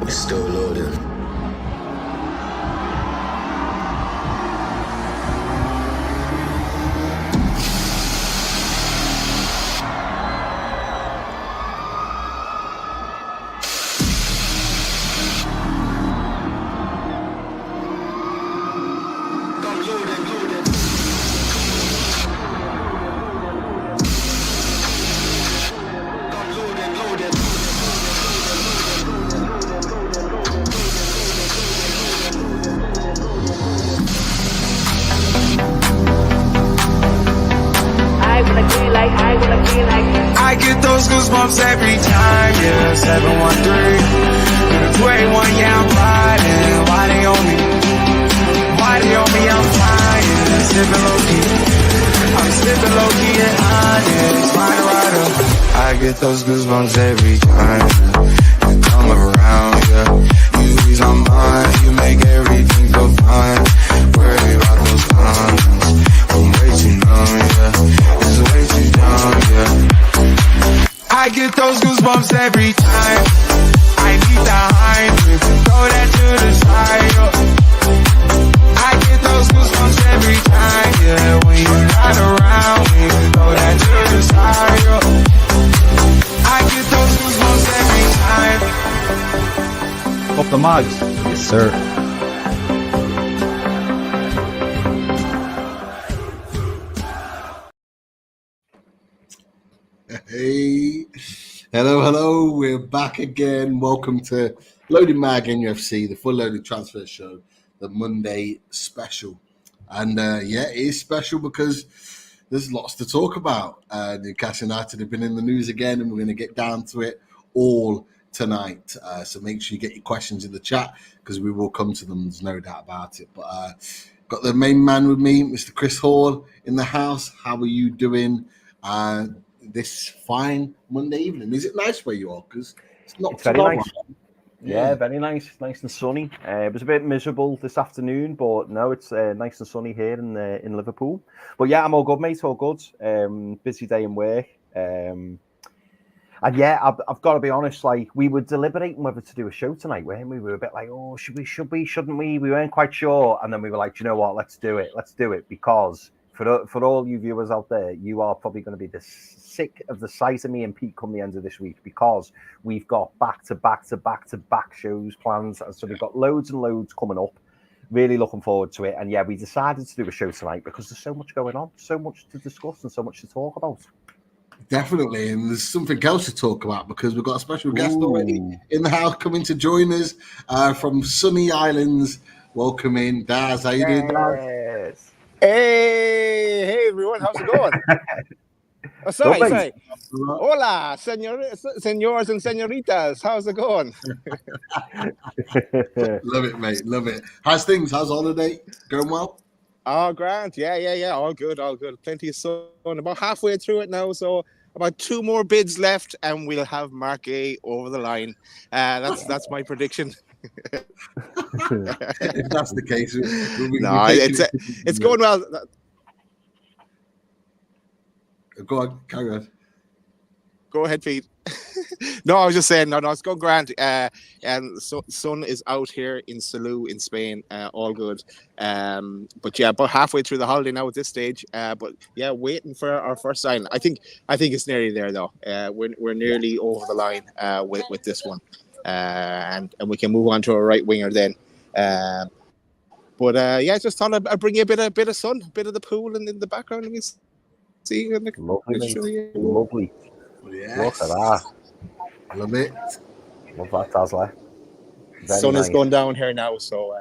We still loading. I get those goosebumps every time, yeah, 713 281, yeah, I'm riding. Why they on me? Why they on me? I'm flying, sipping low-key. I'm sipping low-key and honest, flying rider. I get those goosebumps every time you come around, yeah. You ease my mind, you make everything feel fine. Worry about those comments, I'm way too numb, yeah. It's way too dumb, yeah. I get those goosebumps every time. I need the Heimlich, throw that to the side, yeah. I get those goosebumps every time, yeah. When you're not around me, throw that to the side, yeah. I get those goosebumps every time. Up the mugs. Yes, sir. Hey, hello, we're back again. Welcome to Loading Mag NUFC, the full loaded transfer show, the Monday special. And it is special because there's lots to talk about. Newcastle United have been in the news again, and we're going to get down to it all tonight. So make sure you get your questions in the chat because we will come to them. There's no doubt about it. But got the main man with me, Mr. Chris Hall, in the house. How are you doing this fine Monday evening? Is it nice where you are? Because it's very nice. Yeah, very nice. Nice and sunny. It was a bit miserable this afternoon, but no, it's nice and sunny here in Liverpool. But yeah, I'm all good, mate. All good. Busy day in work. And yeah, I've got to be honest. Like, we were deliberating whether to do a show tonight, weren't we? We were a bit like, oh, should we, shouldn't we? We weren't quite sure, and then we were like, you know what? Let's do it. Let's do it because for all you viewers out there, you are probably going to be sick of the sight of me and Pete come the end of this week because we've got back to back shows plans, and so we've got loads and loads coming up. Really looking forward to it. And yeah, we decided to do a show tonight because there's so much going on, so much to discuss, and so much to talk about. Definitely, and there's something else to talk about because we've got a special guest already in the house coming to join us from sunny islands. Welcome in, Daz. How you doing, Daz? Hey everyone, how's it going? Sorry. Hola, senors and senoritas. How's it going? Love it, mate. Love it. How's things? How's holiday? Going well? Oh, grand. Yeah. All good. Plenty of sun. About halfway through it now, so about 2 more bids left, and we'll have Mark A over the line. That's my prediction. If that's the case, it's going well. Go on, carry on. Go ahead, Pete. No, I was just saying, no, it's going grand. And so sun is out here in Salou in Spain, all good. But yeah, about halfway through the holiday now at this stage. But yeah, waiting for our first sign. I think it's nearly there though. We're nearly over the line with this one, and we can move on to a right winger then. But yeah, just thought I'd bring you a bit of sun, a bit of the pool, and in the background, let me see. Lovely. Yes. Look at that. Love it. Love that, Dazzler. Sun is going down here now, so.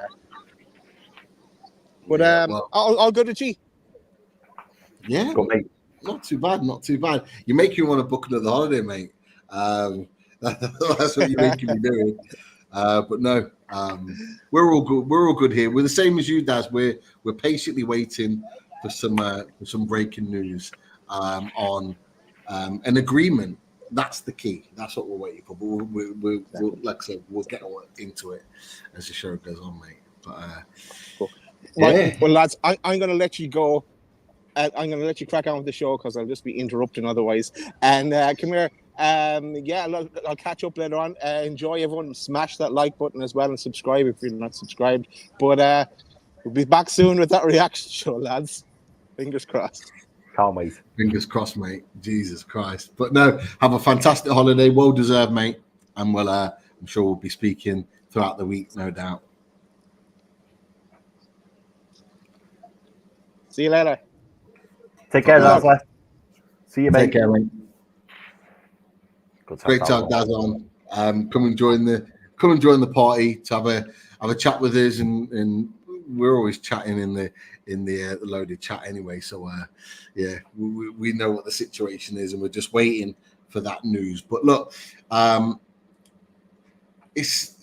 But I'll go to G. Yeah, not too bad. You make me want to book another holiday, mate. That's what you're making me do. But no, we're all good. We're all good here. We're the same as you, Daz. We're patiently waiting for some breaking news on an agreement. That's the key. That's what we're waiting for. But we'll like I said, we'll get into it as the show goes on, mate. But cool. Well, lads, I'm going to let you go I'm going to let you crack on with the show because I'll just be interrupting otherwise. And come here. I'll catch up later on. Enjoy, everyone. Smash that like button as well and subscribe if you're not subscribed. But we'll be back soon with that reaction show, lads. Fingers crossed. Can't wait. Fingers crossed, mate. Jesus Christ. But no, have a fantastic holiday. Well deserved, mate. And we'll, I'm sure we'll be speaking throughout the week, no doubt. See you later. Take care, Dazla. See you, mate. Take care, mate. Good Great to have Daz on. Come and join the party to have a chat with us, and we're always chatting in the loaded chat anyway. So we know what the situation is, and we're just waiting for that news. But look, it's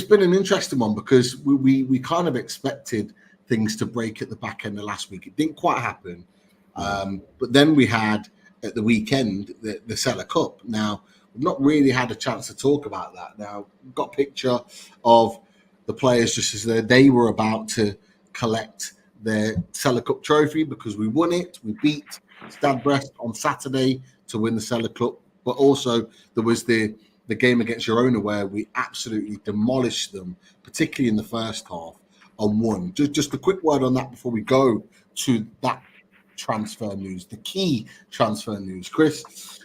been an interesting one because we kind of expected things to break at the back end of last week. It didn't quite happen, but then we had at the weekend the Seller Cup. Now we've not really had a chance to talk about that. Now we've got a picture of the players just as they were about to collect their Seller Cup trophy because we won it. We beat Stade Brest on Saturday to win the Seller Cup, but also there was the game against Girona where we absolutely demolished them, particularly in the first half, and won. Just a quick word on that before we go to that transfer news, the key transfer news. Chris,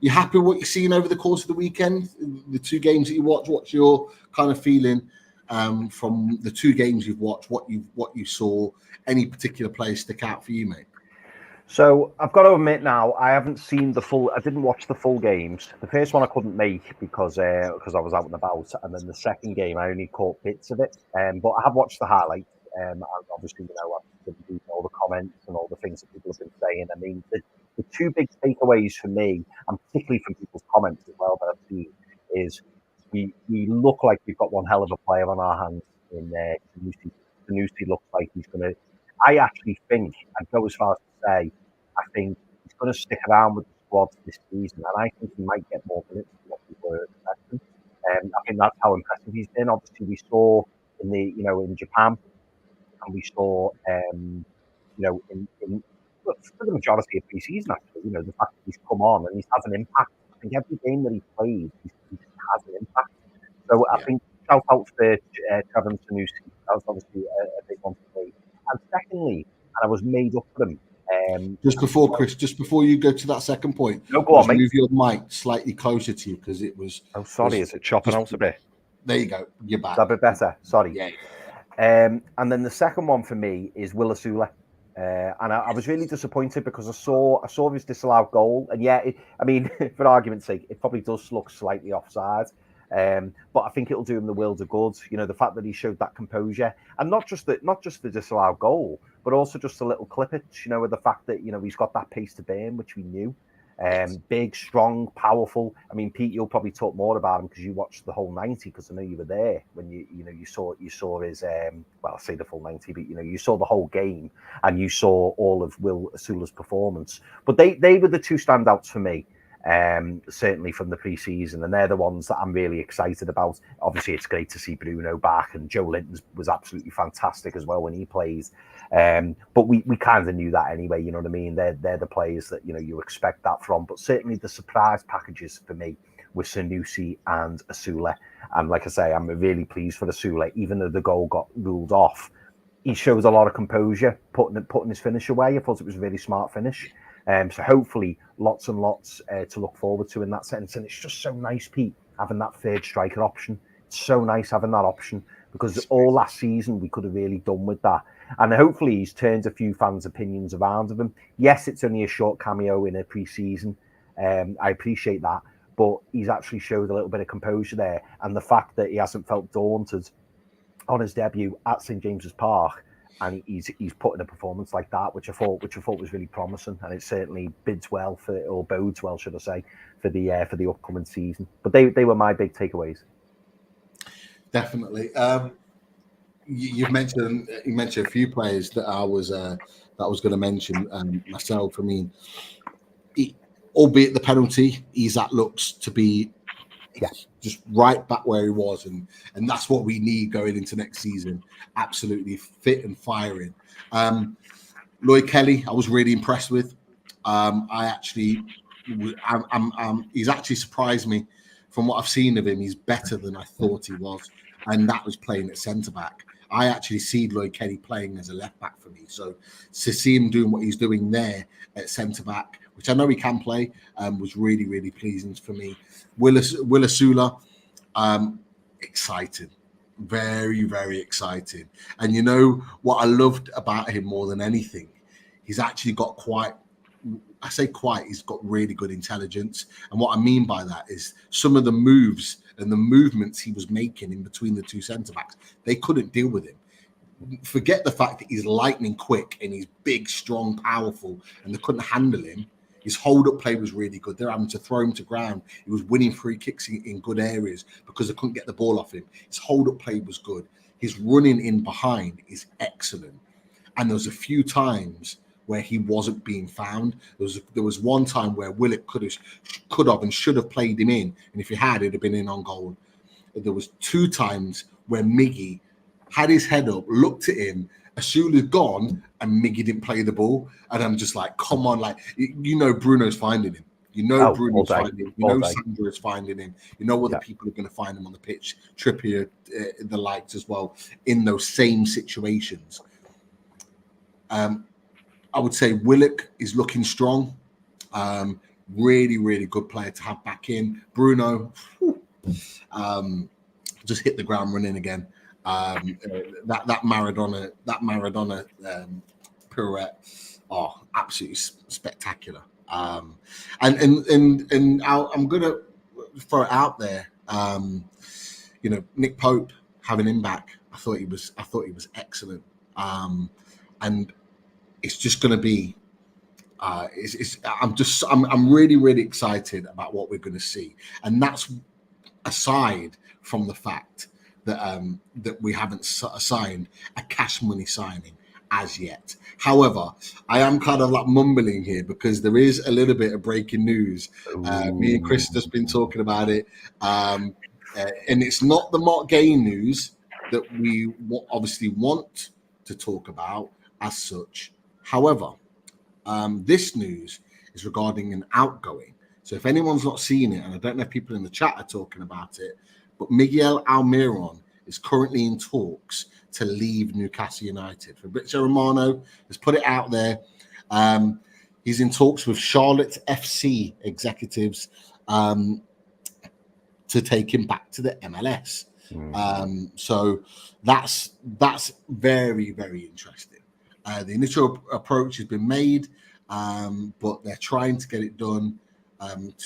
you happy with what you've seen over the course of the weekend? The two games that you watched, what's your kind of feeling from the two games you've watched? What you saw? Any particular players stick out for you, mate? So I've got to admit now, I haven't seen the full. I didn't watch the full games. The first one I couldn't make because I was out and about, and then the second game I only caught bits of it. But I have watched the highlights. And obviously, I've been all the comments and all the things that people have been saying. I mean, the two big takeaways for me, and particularly from people's comments as well that I've seen, is we look like we've got one hell of a player on our hands in there. Sanusi looks like he's going to. I actually think, I'd go as far as to say, I think he's going to stick around with the squad this season, and I think he might get more minutes than what we were expecting. I think that's how impressive he's been. Obviously, we saw in Japan, and we saw in for the majority of pre-season actually, the fact that he's come on and he's had an impact. I think every game that he plays, he has an impact. So I think shout out for Trevor Sanusi. That was obviously a big one for me. And secondly, and I was made up for him. Just before you go to that second point, no, go on, mate. Move your mic slightly closer to you because it was. Oh, sorry, is it chopping out a bit? There you go. You're back. Is that a bit better? Sorry. Yeah. And then the second one for me is Will Asula. And I was really disappointed because I saw his disallowed goal, and for argument's sake, it probably does look slightly offside. But I think it'll do him the world of good. The fact that he showed that composure, and not just the disallowed goal, but also just a little clippage. With the fact that he's got that pace to burn, which we knew. Big, strong, powerful. I mean, Pete, you'll probably talk more about him because you watched the whole 90. Because I know you were there when you saw his I say the full 90, but you saw the whole game and you saw all of Will Asula's performance. But they were the two standouts for me. Certainly from the pre-season, and they're the ones that I'm really excited about. Obviously, it's great to see Bruno back, and Joe Linton was absolutely fantastic as well when he plays. But we kind of knew that anyway. You know what I mean? They're the players that you expect that from. But certainly the surprise packages for me were Sanusi and Asula. And like I say, I'm really pleased for Asula, even though the goal got ruled off. He showed a lot of composure, putting his finish away. I thought it was a really smart finish. So hopefully lots and lots to look forward to in that sense. And it's just so nice, Pete, having that third striker option. It's so nice having that option because all last season we could have really done with that. And hopefully he's turned a few fans' opinions around of him. Yes, it's only a short cameo in a pre-season. I appreciate that. But he's actually showed a little bit of composure there. And the fact that he hasn't felt daunted on his debut at St. James's Park, and he's put in a performance like that, which I thought was really promising, and it certainly bodes well, should I say, for the upcoming season. But they were my big takeaways. Definitely. You mentioned a few players that I was going to mention myself. I mean, albeit the penalty, Isak looks to be just right back where he was, and that's what we need going into next season. Absolutely fit and firing. Lloyd Kelly, I was really impressed with. He's actually surprised me from what I've seen of him. He's better than I thought he was, and that was playing at centre back. I actually see Lloyd Kelly playing as a left back for me. So to see him doing what he's doing there at centre back, which I know he can play, was really, really pleasing for me. Willisula, excited. Very, very excited. And you know what I loved about him more than anything? He's actually got he's got really good intelligence. And what I mean by that is some of the moves and the movements he was making in between the two centre-backs, they couldn't deal with him. Forget the fact that he's lightning quick and he's big, strong, powerful, and they couldn't handle him. His hold-up play was really good. They're having to throw him to ground. He was winning free kicks in good areas because they couldn't get the ball off him. His hold-up play was good. His running in behind is excellent. And there was a few times where he wasn't being found. There was one time where Willock could have and should have played him in, and if he had, it'd have been in on goal. There was 2 times where Miggy had his head up, looked at him, Asula's gone, and Miggy didn't play the ball, and I'm just like, come on, like, you know, Bruno's finding him. You know, Bruno's finding him. You know, Sandra is finding him. You know, other people are going to find him on the pitch. Trippier, the likes as well, in those same situations. I would say Willock is looking strong. Really, really good player to have back in. Bruno just hit the ground running again. That Maradona pirouette, absolutely spectacular. And I'm gonna throw it out there. Nick Pope, having him back, I thought he was excellent. And it's just going to be. I'm really, really excited about what we're going to see, and that's aside from the fact that we haven't signed a cash money signing as yet. However, I am kind of like mumbling here because there is a little bit of breaking news. Me and Chris have just been talking about it, and it's not the Mark Guehi news that we obviously want to talk about as such. However, this news is regarding an outgoing. So if anyone's not seen it, and I don't know if people in the chat are talking about it, but Miguel Almiron is currently in talks to leave Newcastle United. Fabrizio Romano has put it out there. He's in talks with Charlotte FC executives to take him back to the MLS. So that's very, very interesting. The initial approach has been made, but they're trying to get it done.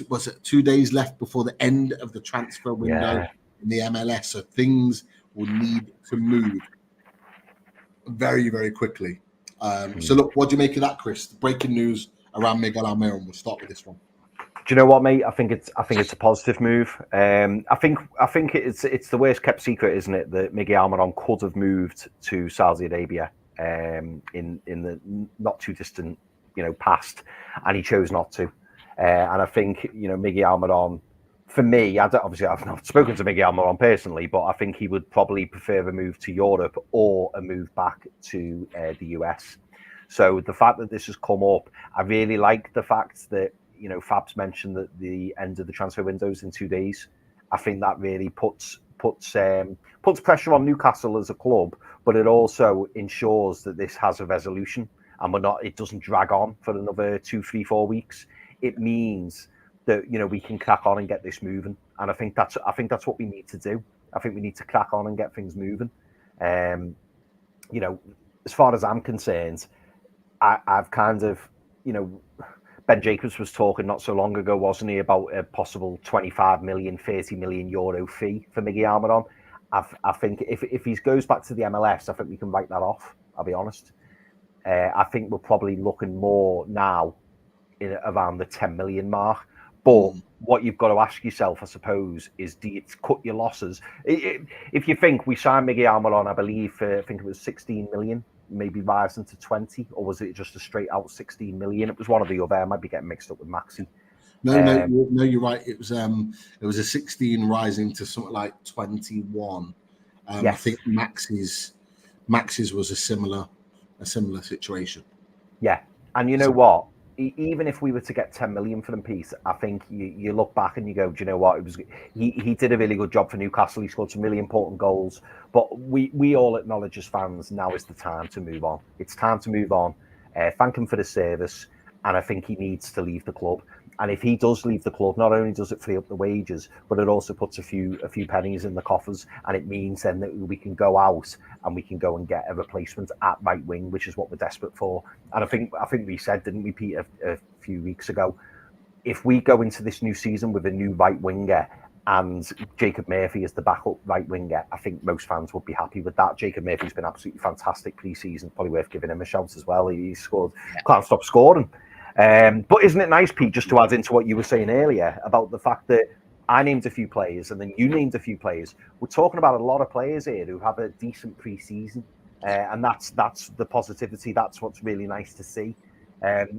Was it 2 days left before the end of the transfer window in the MLS? So things will need to move very, very quickly. So look, what do you make of that, Chris? Breaking news around Miguel Almiron. We'll start with this one. Do you know what, mate? I think it's a positive move. I think it's the worst kept secret, isn't it, that Miguel Almiron could have moved to Saudi Arabia in the not too distant past, and he chose not to. And I think Miguel Almiron, for me, I've not spoken to Miguel Almiron personally, but I think he would probably prefer a move to Europe or a move back to the US. So the fact that this has come up, I really like the fact that Fab's mentioned that the end of the transfer window is in 2 days. I think that really puts pressure on Newcastle as a club, but it also ensures that this has a resolution and it doesn't drag on for another 2, 3, 4 weeks. It means that we can crack on and get this moving, and I think that's what we need to do. I think we need to crack on and get things moving. As far as I'm concerned, I've kind of Ben Jacobs was talking not so long ago, wasn't he, about a possible 25 million, 30 million euro fee for Miguel Almiron. I think if he goes back to the MLS, I think we can write that off, I'll be honest. I think we're probably looking more now around the 10 million mark. But what you've got to ask yourself, I suppose, is do you cut your losses? If you think we signed Miguel Almiron, I believe, I think it was 16 million, maybe rising to 20, or was it just a straight out 16 million? It was one or the other. I might be getting mixed up with Maxi. No, you're right. It was a 16 rising to something like 21. Yes. I think Max's was a similar situation. Yeah, and you know what? Even if we were to get 10 million for them, Pete, I think you look back and you go, do you know what? He did a really good job for Newcastle. He scored some really important goals. But we all acknowledge as fans, now is the time to move on. It's time to move on. Thank him for the service, and I think he needs to leave the club. And if he does leave the club, not only does it free up the wages, but it also puts a few pennies in the coffers, and it means then that we can go out and we can go and get a replacement at right wing, which is what we're desperate for. And I think we said, didn't we, Pete, a few weeks ago, if we go into this new season with a new right winger and Jacob Murphy is the backup right winger, I think most fans would be happy with that. Jacob Murphy's been absolutely fantastic pre-season. Probably worth giving him a shout as well. He scored, can't stop scoring. But isn't it nice, Pete, just to add into what you were saying earlier about the fact that I named a few players and then you named a few players. We're talking about a lot of players here who have a decent pre-season, and that's the positivity. That's what's really nice to see.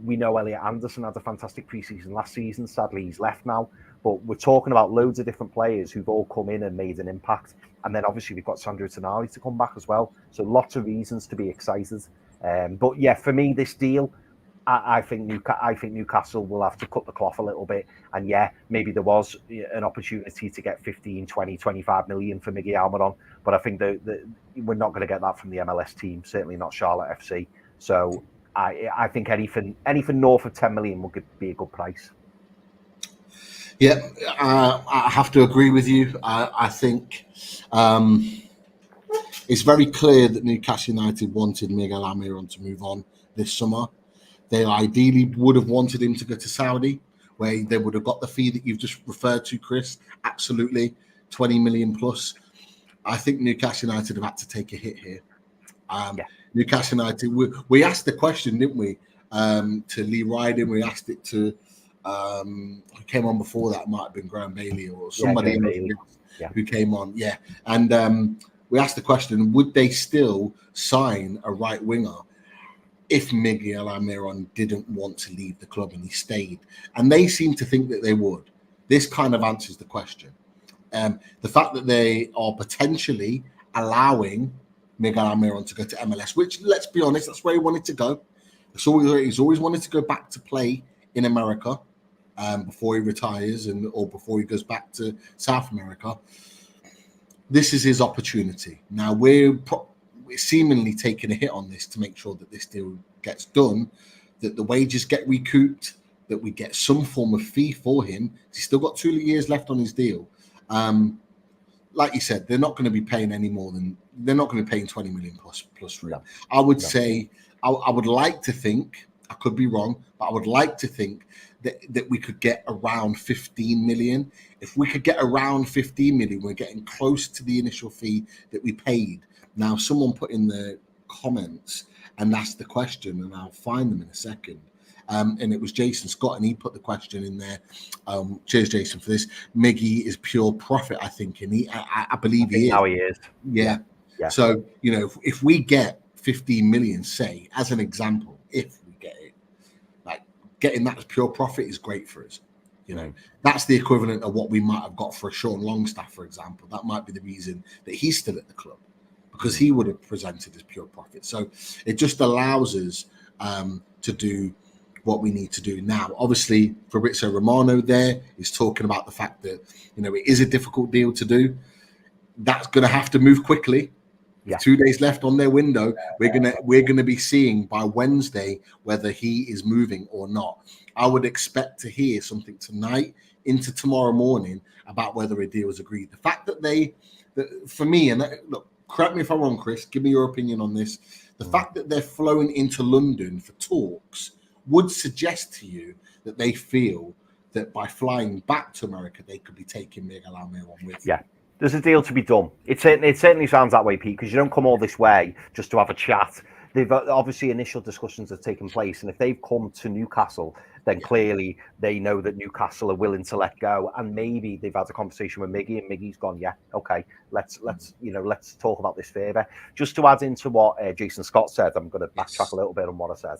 We know Elliot Anderson had a fantastic pre-season last season. Sadly, he's left now. But we're talking about loads of different players who've all come in and made an impact. And then obviously we've got Sandro Tonali to come back as well. So lots of reasons to be excited. But yeah, for me, this deal, I think Newcastle will have to cut the cloth a little bit. And yeah, maybe there was an opportunity to get 15, 20, 25 million for Miguel Almiron. But I think that we're not going to get that from the MLS team, certainly not Charlotte FC. So I think anything north of 10 million would be a good price. Yeah, I have to agree with you. I think it's very clear that Newcastle United wanted Miguel Almiron to move on this summer. They ideally would have wanted him to go to Saudi, where they would have got the fee that you've just referred to, Chris. Absolutely, 20 million plus. I think Newcastle United have had to take a hit here. Newcastle United, we asked the question, didn't we, to Lee Ryden? We asked it to, who came on before that, might have been Graham Bailey or somebody who came on. Yeah. And we asked the question, would they still sign a right winger if Miguel Almiron didn't want to leave the club and he stayed? And they seem to think that they would. This kind of answers the question. The fact that they are potentially allowing Miguel Almiron to go to MLS, which, let's be honest, that's where he wanted to go. He's always wanted to go back to play in America before he retires or before he goes back to South America. This is his opportunity. Now, we're seemingly taking a hit on this to make sure that this deal gets done, that the wages get recouped, that we get some form of fee for him. He's still got 2 years left on his deal. Like you said, they're not going to be paying any more than they're not going to be paying 20 million plus for him. I would say, I would like to think, I could be wrong, but I would like to think that we could get around 15 million. If we could get around 15 million, we're getting close to the initial fee that we paid. Now, someone put in the comments and asked the question, and I'll find them in a second. And it was Jason Scott, and he put the question in there. Cheers, Jason, for this. Miggy is pure profit, I think, and I believe he is. Now he is. Yeah. So, if we get 15 million, say, as an example, if we get it, like getting that as pure profit is great for us. That's the equivalent of what we might have got for a Sean Longstaff, for example. That might be the reason that he's still at the club, because he would have presented as pure profit. So it just allows us to do what we need to do now. Obviously, Fabrizio Romano there is talking about the fact that it is a difficult deal to do. That's going to have to move quickly. 2 days left on their window. We're gonna be seeing by Wednesday whether he is moving or not. I would expect to hear something tonight into tomorrow morning about whether a deal is agreed. The fact that for me, and look, correct me if I'm wrong, Chris, give me your opinion on this. The fact that they're flown into London for talks would suggest to you that they feel that by flying back to America, they could be taking Miguel Almiron with them. Yeah, there's a deal to be done. It certainly sounds that way, Pete, because you don't come all this way just to have a chat. They've obviously initial discussions have taken place, and if they've come to Newcastle, then clearly they know that Newcastle are willing to let go, and maybe they've had a conversation with Miggy, and Miggy's gone, yeah, okay, let's talk about this further. Just to add into what Jason Scott said, I'm going to backtrack a little bit on what I said.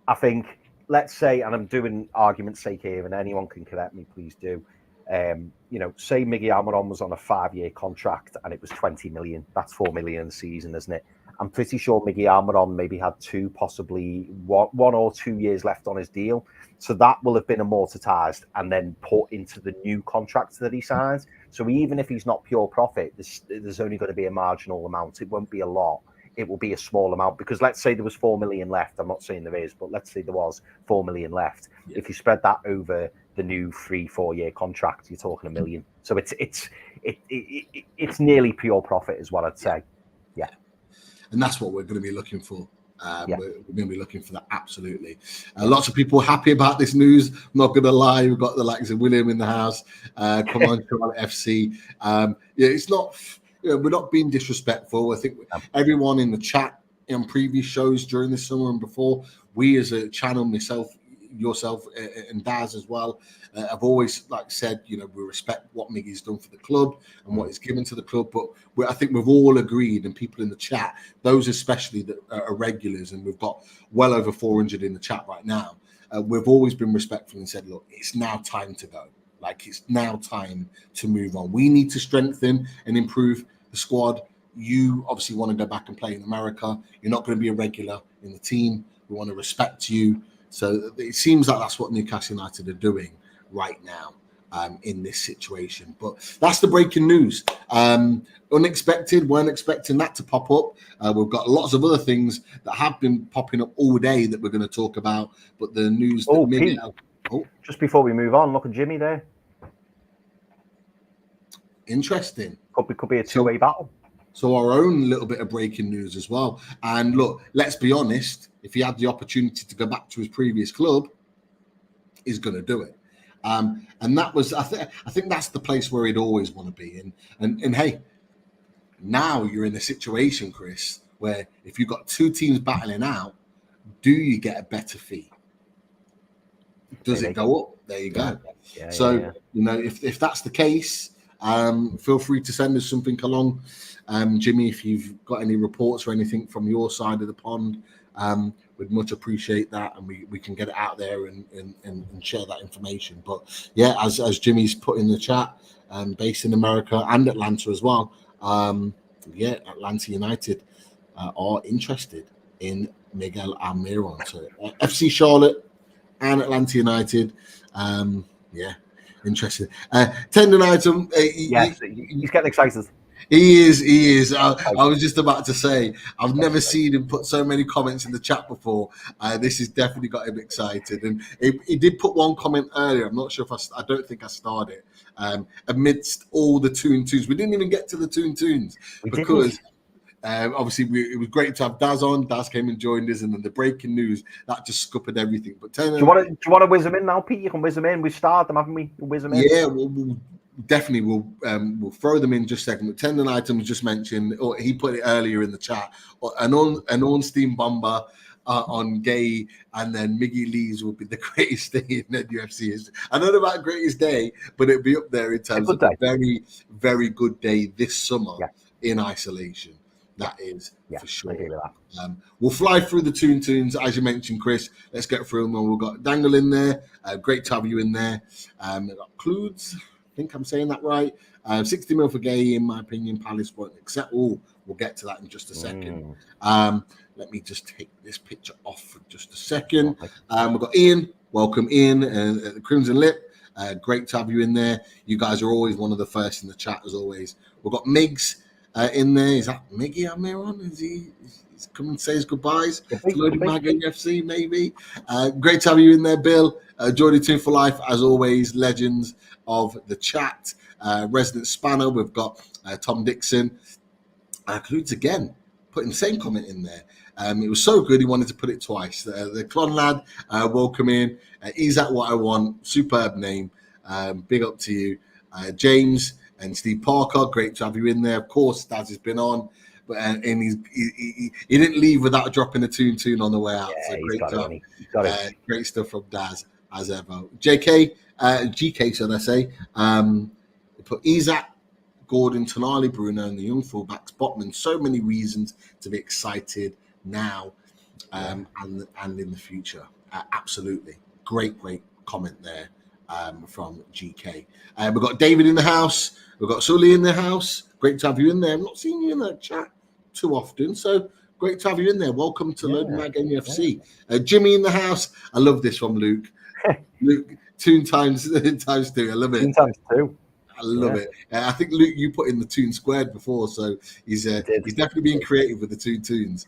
I think, let's say, and I'm doing argument's sake here, and anyone can correct me, please do. Say Miguel Almiron was on a 5-year contract and it was 20 million. That's 4 million a season, isn't it? I'm pretty sure Miggy Almiron maybe had possibly one or 2 years left on his deal. So that will have been amortized and then put into the new contract that he signs. So even if he's not pure profit, there's only going to be a marginal amount. It won't be a lot. It will be a small amount, because let's say there was 4 million left. I'm not saying there is, but let's say there was 4 million left. Yeah. If you spread that over the new 3-4 year contract, you're talking $1 million. So it's nearly pure profit is what I'd say. Yeah. And that's what we're going to be looking for. We're going to be looking for that, absolutely. Lots of people happy about this news. I'm not going to lie. We've got the likes of William in the house. Come on, Charlotte FC. It's not. We're not being disrespectful. I think everyone in the chat on previous shows during the summer and before, we as a channel, myself, yourself, and Daz as well, have always said, we respect what Miggy's done for the club and what he's given to the club. But I think we've all agreed, and people in the chat, those especially that are regulars, and we've got well over 400 in the chat right now. We've always been respectful and said, look, it's now time to go. It's now time to move on. We need to strengthen and improve the squad. You obviously want to go back and play in America. You're not going to be a regular in the team. We want to respect you. So it seems like that's what Newcastle United are doing right now in this situation. But that's the breaking news. Unexpected. Weren't expecting that to pop up. We've got lots of other things that have been popping up all day that we're going to talk about. But the news that Pete, just before we move on, look at Jimmy there. Interesting. Could be a two-way battle. So our own little bit of breaking news as well. And look, let's be honest, if he had the opportunity to go back to his previous club, he's going to do it. And that was, I think that's the place where he'd always want to be. And hey, now you're in a situation, Chris, where if you've got two teams battling out, do you get a better fee? Does it go up? There you go. Yeah, so, if that's the case, feel free to send us something along. Jimmy, if you've got any reports or anything from your side of the pond, we'd much appreciate that, and we can get it out there and share that information. But yeah, as Jimmy's put in the chat, based in America and Atlanta as well, Atlanta United are interested in Miguel Almiron. So FC Charlotte and Atlanta United, interested. Tendon item. Yes, he's getting excited. He is. I was just about to say, I've never seen him put so many comments in the chat before. This has definitely got him excited. And he did put one comment earlier. I'm not sure if I don't think I started. Amidst all the two-and-twos. We didn't even get to the two-and-twos because obviously it was great to have Daz on. Daz came and joined us, and then the breaking news, that just scuppered everything. But do you want to whiz them in now, Pete? You can whiz them in. We've started them, haven't we? We'll whiz them in. Yeah, we'll throw them in just a second. But tendon items just mentioned, or he put it earlier in the chat, an on-steam bomber on Guehi, and then Miggy Lees will be the greatest day in NUFC history. I don't know about greatest day, but it'll be up there in terms of a very, very good day this summer in isolation. That is for sure. I agree with that. We'll fly through the tunes, as you mentioned, Chris. Let's get through them. We've got Dangle in there. Great to have you in there. We've got Cludes. I think I'm saying that right. 60 mil for Guehi, in my opinion. Palace won't accept. We'll get to that in just a second. Let me just take this picture off for just a second. We've got Ian. Welcome, Ian, at the Crimson Lip. Great to have you in there. You guys are always one of the first in the chat, as always. We've got Migs in there. Is that Miggy Almiron? Is he come and say his goodbyes to Loaded Mag NFC, maybe? Great to have you in there, Bill. Jordy Tune for Life, as always, legends of the chat. Resident Spanner, we've got Tom Dixon. Cludes again, putting the same comment in there. It was so good, he wanted to put it twice. The Clon Lad, welcome in. He's at What I Want, superb name. Big up to you. James and Steve Parker, great to have you in there. Of course, Daz has been on, but and he didn't leave without dropping a tune on the way out. Yeah, so great job. Great stuff from Daz, as ever. GK, should I say. Put Isaac, Gordon, Tonali, Bruno, and the young fullbacks, Botman. So many reasons to be excited now and in the future. Absolutely. Great comment there from GK. We've got David in the house. We've got Sully in the house. Great to have you in there. I've not seen you in that chat too often, so Great to have you in there. Welcome to Loading Mag NUFC. Jimmy in the house. I love this from Luke. Luke, tune times 2. I love it. Tune times 2. I love it. I think, Luke, you put in the tune squared before, so he's definitely being creative with the two tunes.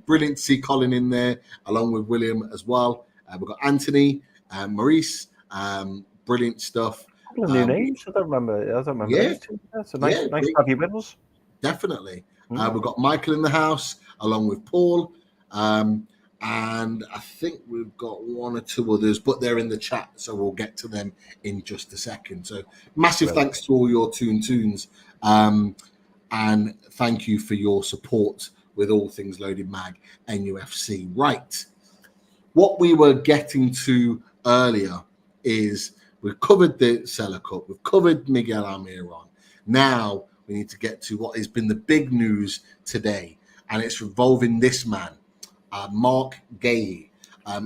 Brilliant to see Colin in there, along with William as well. We've got Anthony, Maurice. Brilliant stuff. A couple of new names. I don't remember those two. That's nice to have you with us. Definitely. We've got Michael in the house, along with Paul. And I think we've got one or two others, but they're in the chat, so we'll get to them in just a second. So massive thanks to all your tunes. And thank you for your support with all things Loaded Mag NUFC. Right. What we were getting to earlier is we've covered the Seller Cup. We've covered Miguel Almiron. Now we need to get to what has been the big news today, and it's revolving this man, Mark Guehi.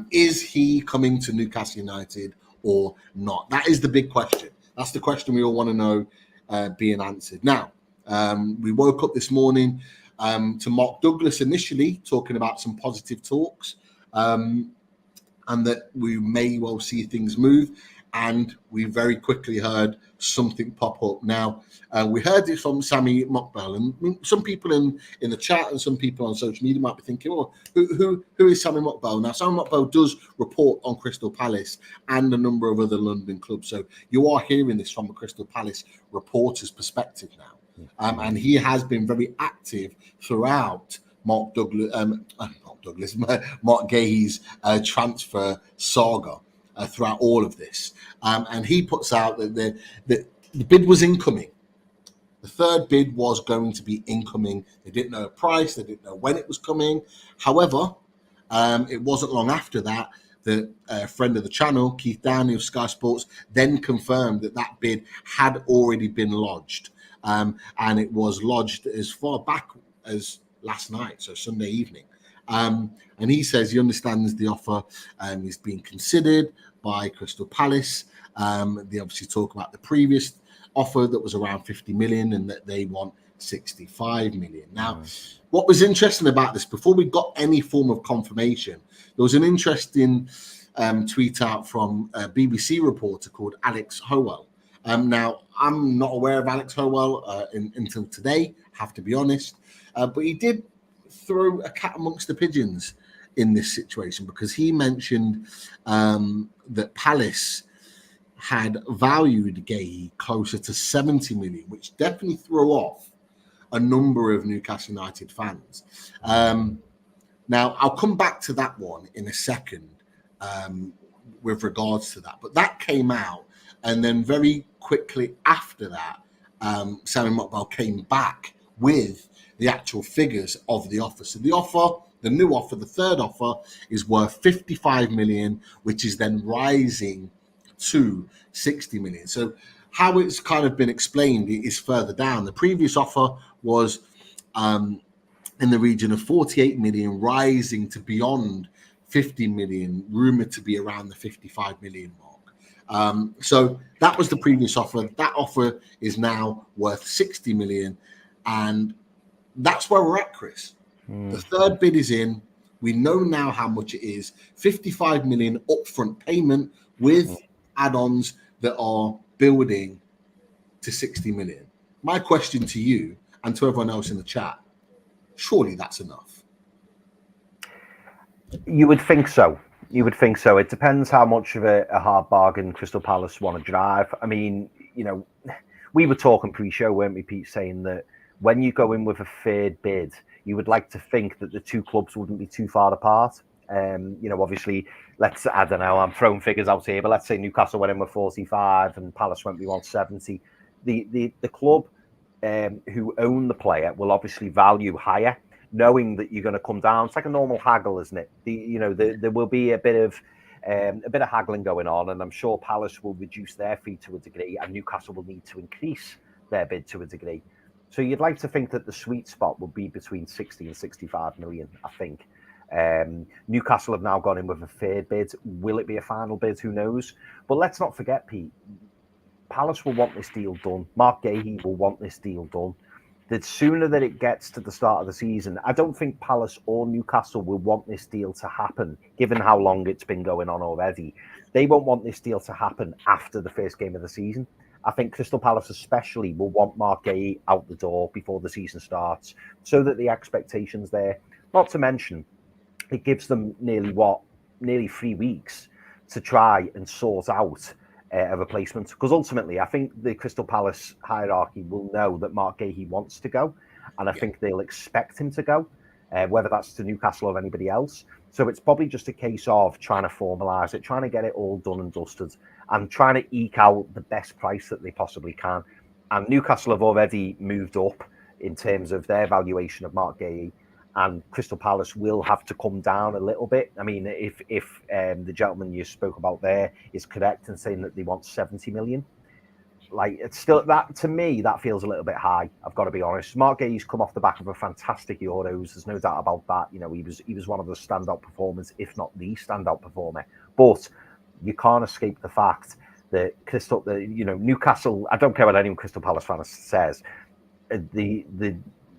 Is he coming to Newcastle United or not? That is the big question. That's the question we all want to know being answered. Now, we woke up this morning to Mark Douglas initially talking about some positive talks and that we may well see things move. And we very quickly heard something pop up. Now, we heard it from Sammy Mokbel, and some people in the chat and some people on social media might be thinking, "Oh, who is Sammy Mokbel?" Now, Sammy Mokbel does report on Crystal Palace and a number of other London clubs, so you are hearing this from a Crystal Palace reporter's perspective now, and he has been very active throughout Mark Guehi's transfer saga. Throughout all of this, and he puts out that the bid was incoming. The third bid was going to be incoming. They didn't know a price. They didn't know when it was coming. However, it wasn't long after that a friend of the channel, Keith Downey of Sky Sports, then confirmed that bid had already been lodged, and it was lodged as far back as last night, so Sunday evening. And he says he understands the offer is being considered by Crystal Palace. They obviously talk about the previous offer that was around 50 million and that they want 65 million. Now, what was interesting about this, before we got any form of confirmation, there was an interesting tweet out from a BBC reporter called Alex Howell. Now, I'm not aware of Alex Howell until today, have to be honest, but he did throw a cat amongst the pigeons in this situation, because he mentioned that Palace had valued Guehi closer to 70 million, which definitely threw off a number of Newcastle United fans. Now, I'll come back to that one in a second with regards to that, but that came out, and then very quickly after that, Sammy Mokbel came back with the actual figures of the offer. So the new offer, the third offer, is worth 55 million, which is then rising to 60 million. So how it's kind of been explained is further down. The previous offer was in the region of 48 million, rising to beyond 50 million, rumored to be around the 55 million mark. So that was the previous offer. That offer is now worth 60 million. And that's where we're at, Chris. The third bid is in. We know now how much it is. 55 million upfront payment with add-ons that are building to 60 million. My question to you and to everyone else in the chat, surely that's enough. You would think so. It depends how much of a hard bargain Crystal Palace want to drive. I mean, we were talking pre-show, weren't we, Pete, saying that when you go in with a third bid, you would like to think that the two clubs wouldn't be too far apart. Obviously, I don't know, I'm throwing figures out here, but let's say Newcastle went in with 45 and Palace went with 170. The club who own the player will obviously value higher, knowing that you're going to come down. It's like a normal haggle, isn't it? There will be a bit of haggling going on, and I'm sure Palace will reduce their fee to a degree, and Newcastle will need to increase their bid to a degree. So you'd like to think that the sweet spot would be between 60 and 65 million, I think. Newcastle have now gone in with a third bid. Will it be a final bid? Who knows? But let's not forget, Pete, Palace will want this deal done. Mark Guehi will want this deal done. the sooner that it gets to the start of the season, I don't think Palace or Newcastle will want this deal to happen, given how long it's been going on already. They won't want this deal to happen after the first game of the season. I think Crystal Palace especially will want Mark Guehi out the door before the season starts, so that the expectation's there. Not to mention, it gives them nearly 3 weeks to try and sort out a replacement, because ultimately I think the Crystal Palace hierarchy will know that Mark Guehi wants to go, and I think they'll expect him to go, whether that's to Newcastle or anybody else. So it's probably just a case of trying to formalise it, trying to get it all done and dusted, and trying to eke out the best price that they possibly can. And Newcastle have already moved up in terms of their valuation of Mark Guehi, and Crystal Palace will have to come down a little bit. I mean, if the gentleman you spoke about there is correct in saying that they want 70 million, like, it's still, that to me, that feels a little bit high. I've got to be honest. Mark Guehi's come off the back of a fantastic Euros. There's no doubt about that. You know, he was one of the standout performers, if not the standout performer. But you can't escape the fact that Newcastle. I don't care what anyone Crystal Palace fan says.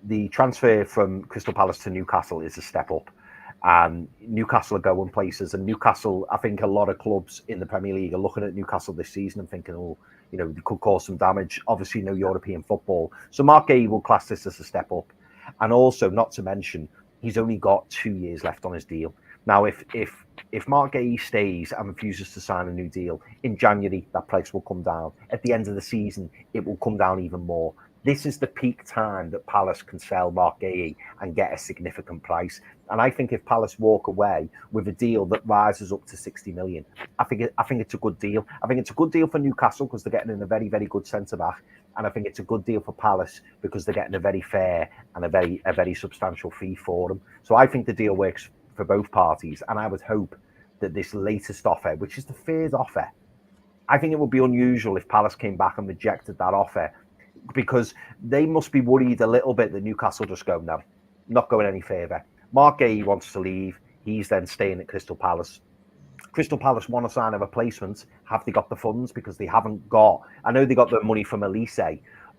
The transfer from Crystal Palace to Newcastle is a step up, and Newcastle are going places. And Newcastle, I think a lot of clubs in the Premier League are looking at Newcastle this season and thinking, oh, you know, they could cause some damage. Obviously, no European football. So Mark Guehi will class this as a step up. And also, not to mention, he's only got 2 years left on his deal. Now, if Mark Guehi stays and refuses to sign a new deal, in January, that price will come down. At the end of the season, it will come down even more. This is the peak time that Palace can sell Mark Guehi and get a significant price. And I think if Palace walk away with a deal that rises up to 60 million, I think it's a good deal. I think it's a good deal for Newcastle because they're getting in a very, very good centre-back. And I think it's a good deal for Palace because they're getting a very fair and a very substantial fee for them. So I think the deal works for both parties. And I would hope that this latest offer, which is the third offer, I think it would be unusual if Palace came back and rejected that offer, because they must be worried a little bit that Newcastle just go, no, not going any further. Mark Guehi wants to leave. He's then staying at Crystal Palace. Crystal Palace want to sign a replacement. Have they got the funds? Because they haven't got. I know they got the money from Elise,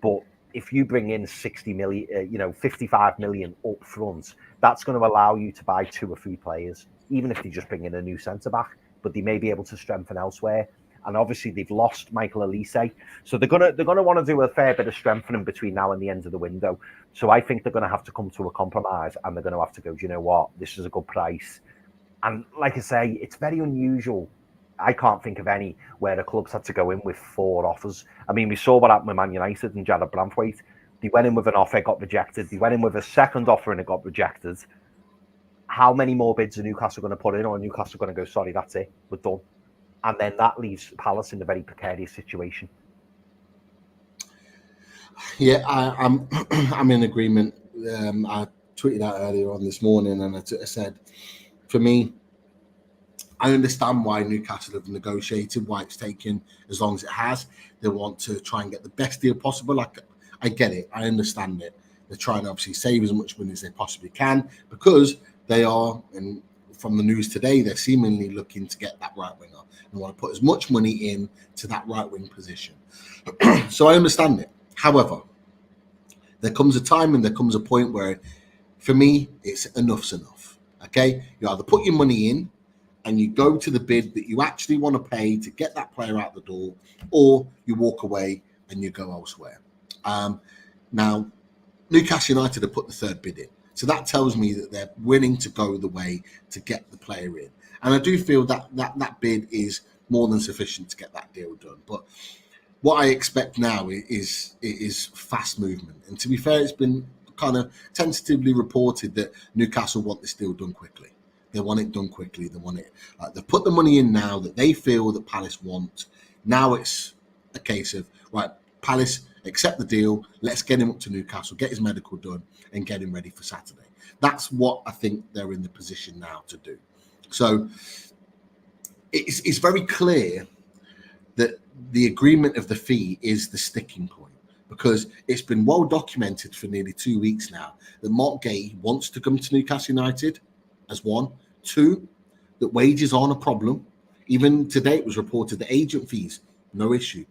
but if you bring in 60 million, 55 million up front, that's going to allow you to buy 2 or 3 players, even if they just bring in a new centre back. But they may be able to strengthen elsewhere. And obviously they've lost Michael Elise, so they're gonna want to do a fair bit of strengthening between now and the end of the window. So I think they're going to have to come to a compromise, and they're going to have to go, do you know what, this is a good price. And like I say, it's very unusual. I can't think of any where the clubs had to go in with 4 offers. I mean, we saw what happened with Man United and Jared Branthwaite. They went in with an offer, got rejected. They went in with a second offer and it got rejected. How many more bids are Newcastle going to put in, or are Newcastle going to go, sorry, that's it, we're done? And then that leaves Palace in a very precarious situation. Yeah, I'm in agreement. I tweeted out earlier on this morning, and I said, for me, I understand why Newcastle have negotiated, why it's taken as long as it has. They want to try and get the best deal possible. I get it. I understand it. They're trying to obviously save as much money as they possibly can, because they are, and from the news today, they're seemingly looking to get that right winger and want to put as much money in to that right wing position. So I understand it. However, there comes a time and there comes a point where, for me, it's enough's enough. Okay, you either put your money in and you go to the bid that you actually want to pay to get that player out the door, or you walk away and you go elsewhere. Now, Newcastle United have put the 3rd bid in. So that tells me that they're willing to go the way to get the player in. And I do feel that bid is more than sufficient to get that deal done. But what I expect now is fast movement. And to be fair, it's been kind of tentatively reported that Newcastle want this deal done quickly. They want it done quickly. They want it. They've put the money in now that they feel that Palace want. Now it's a case of, right, Palace, accept the deal. Let's get him up to Newcastle, get his medical done, and get him ready for Saturday. That's what I think they're in the position now to do. So it's very clear that the agreement of the fee is the sticking point, because it's been well documented for nearly 2 weeks now that Mark Guehi wants to come to Newcastle United, as 1. 2, that wages aren't a problem. Even today it was reported that agent fees, no issue.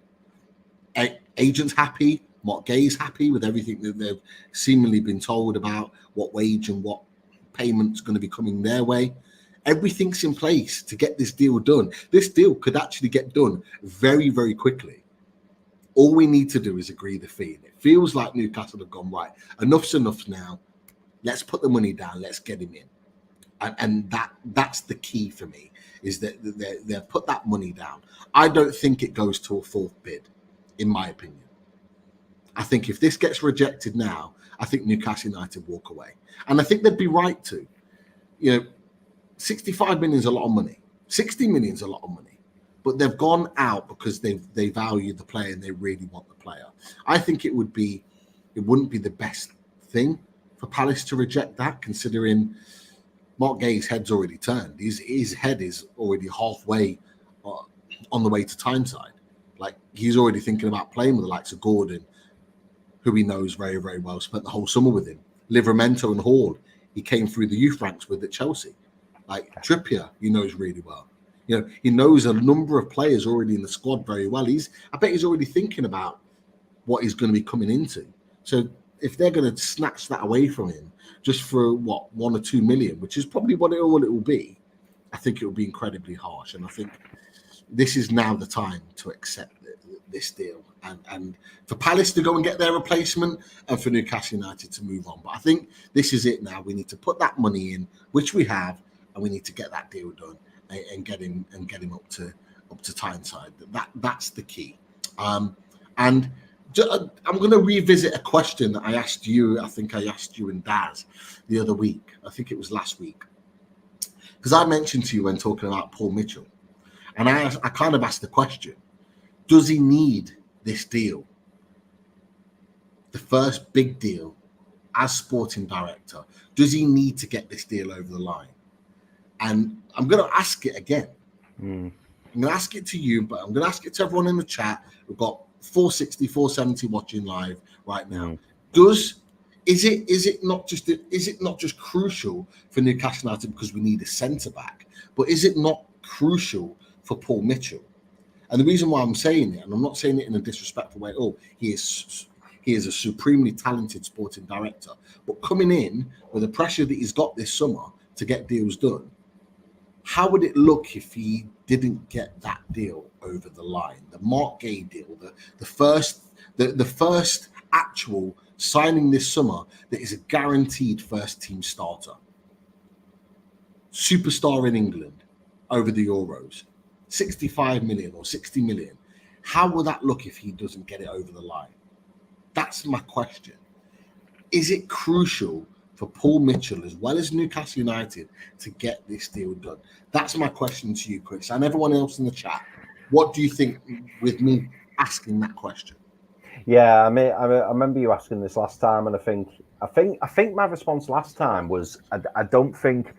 Agents happy, Mark Guehi's happy with everything that they've seemingly been told about what wage and what payment's going to be coming their way. Everything's in place to get this deal done. This deal could actually get done very, very quickly. All we need to do is agree the fee. It feels like Newcastle have gone, right, enough's enough now. Let's put the money down. Let's get him in. And that's the key for me, is that they've put that money down. I don't think it goes to a fourth bid, in my opinion. I think if this gets rejected now, I think Newcastle United walk away. And I think they'd be right to. 65 million is a lot of money. 60 million is a lot of money. But they've gone out because they value the player and they really want the player. I think it wouldn't be the best thing for Palace to reject that, considering Mark Guehi's head's already turned. His head is already halfway on the way to Tyneside. Like, he's already thinking about playing with the likes of Gordon, who he knows very, very well, spent the whole summer with him. Livramento and Hall, he came through the youth ranks with at Chelsea. Like Trippier, he knows really well. He knows a number of players already in the squad very well. I bet he's already thinking about what he's going to be coming into. So if they're going to snatch that away from him just for 1 or 2 million, which is probably what it will be, I think it will be incredibly harsh. And I think this is now the time to accept this deal and for Palace to go and get their replacement and for Newcastle United to move on. But I think this is it now. We need to put that money in, which we have, and we need to get that deal done and get him up to Tyneside. That's the key. And I'm going to revisit a question that I asked you. I think I asked you and Daz the other week. I think it was last week, because I mentioned to you when talking about Paul Mitchell, and I kind of asked the question: does he need this deal? The first big deal as sporting director. Does he need to get this deal over the line? And I'm going to ask it again. I'm going to ask it to you, but I'm going to ask it to everyone in the chat. We've got 460, 470 watching live right now. Is it not just crucial for Newcastle United because we need a centre back, but is it not crucial for Paul Mitchell? And the reason why I'm saying it, and I'm not saying it in a disrespectful way, he is a supremely talented sporting director, but coming in with the pressure that he's got this summer to get deals done, how would it look if he didn't get that deal over the line? The Mark Guehi deal, the first actual signing this summer that is a guaranteed first team starter. Superstar in England over the Euros. 65 million or 60 million. How will that look if he doesn't get it over the line? That's my question. Is it crucial for Paul Mitchell as well as Newcastle United to get this deal done? That's my question to you, Chris, and everyone else in the chat. What do you think with me asking that question? Yeah, I remember you asking this last time, and I think my response last time was I don't think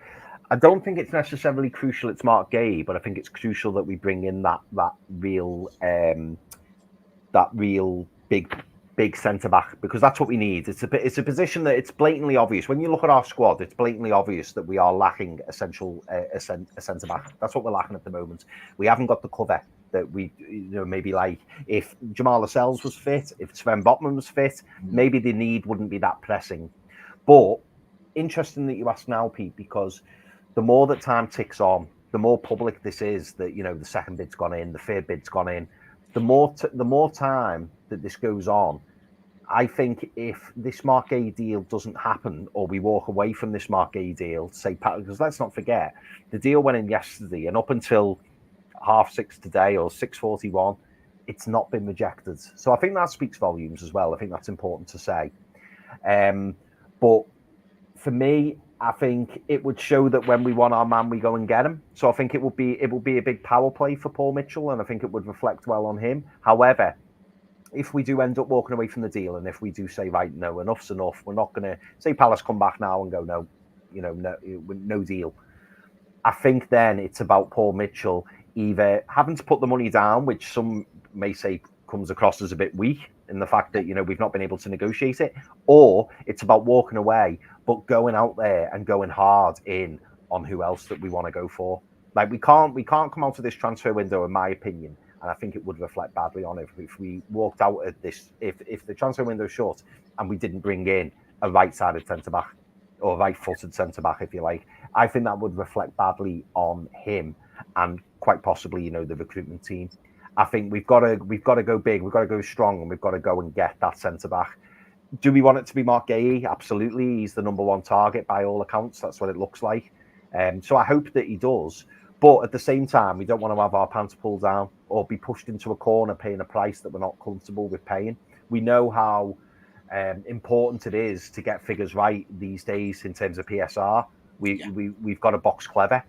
it's necessarily crucial it's Mark Guehi, but I think it's crucial that we bring in that real big centre back, because that's what we need. It's a position that it's blatantly obvious when you look at our squad. It's blatantly obvious that we are lacking a centre back. That's what we're lacking at the moment. We haven't got the cover that we maybe like if Jamal Lascelles was fit, if Sven Botman was fit, maybe the need wouldn't be that pressing. But interesting that you ask now, Pete, because the more that time ticks on, the more public this is that the second bid's gone in, the third bid's gone in. The more time that this goes on, I think if this Mark Guehi deal doesn't happen, or we walk away from this Mark Guehi deal, because let's not forget, the deal went in yesterday, and up until 6:30 today or 6:41, it's not been rejected. So I think that speaks volumes as well. I think that's important to say. But for me, I think it would show that when we want our man, we go and get him. So I think it will be a big power play for Paul Mitchell, and I think it would reflect well on him. However, if we do end up walking away from the deal, and if we do say, right, no, enough's enough, we're not going to say Palace come back now and go, no deal. I think then it's about Paul Mitchell either having to put the money down, which some may say comes across as a bit weak in the fact that we've not been able to negotiate it, or it's about walking away but going out there and going hard in on who else that we want to go for. Like we can't come out of this transfer window, in my opinion, and I think it would reflect badly on it if we walked out at this, if the transfer window is short and we didn't bring in a right-sided centre-back or right-footed centre-back, if you like. I think that would reflect badly on him and quite possibly, the recruitment team. I think we've got to go big, we've got to go strong, and we've got to go and get that centre-back. Do we want it to be Mark Guehi? Absolutely. He's the number one target by all accounts. That's what it looks like. So I hope that he does. But at the same time, we don't want to have our pants pulled down or be pushed into a corner paying a price that we're not comfortable with paying. We know how important it is to get figures right these days in terms of PSR. We've got to box clever.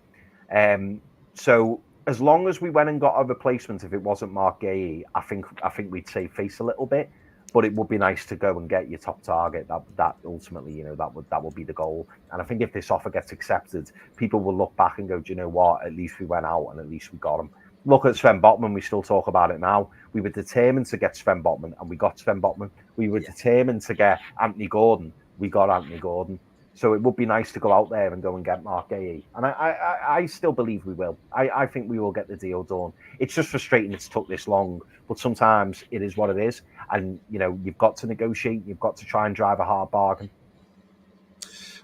So as long as we went and got a replacement, if it wasn't Mark Guehi, I think we'd save face a little bit. But it would be nice to go and get your top target. That ultimately, that would be the goal. And I think if this offer gets accepted, people will look back and go, do you know what? At least we went out and at least we got him. Look at Sven Botman. We still talk about it now. We were determined to get Sven Botman, and we got Sven Botman. We were determined to get Anthony Gordon. We got Anthony Gordon. So it would be nice to go out there and go and get Mark Guehi. And I still believe we will. I think we will get the deal done. It's just frustrating it's took this long, but sometimes it is what it is. And, you've got to negotiate. You've got to try and drive a hard bargain.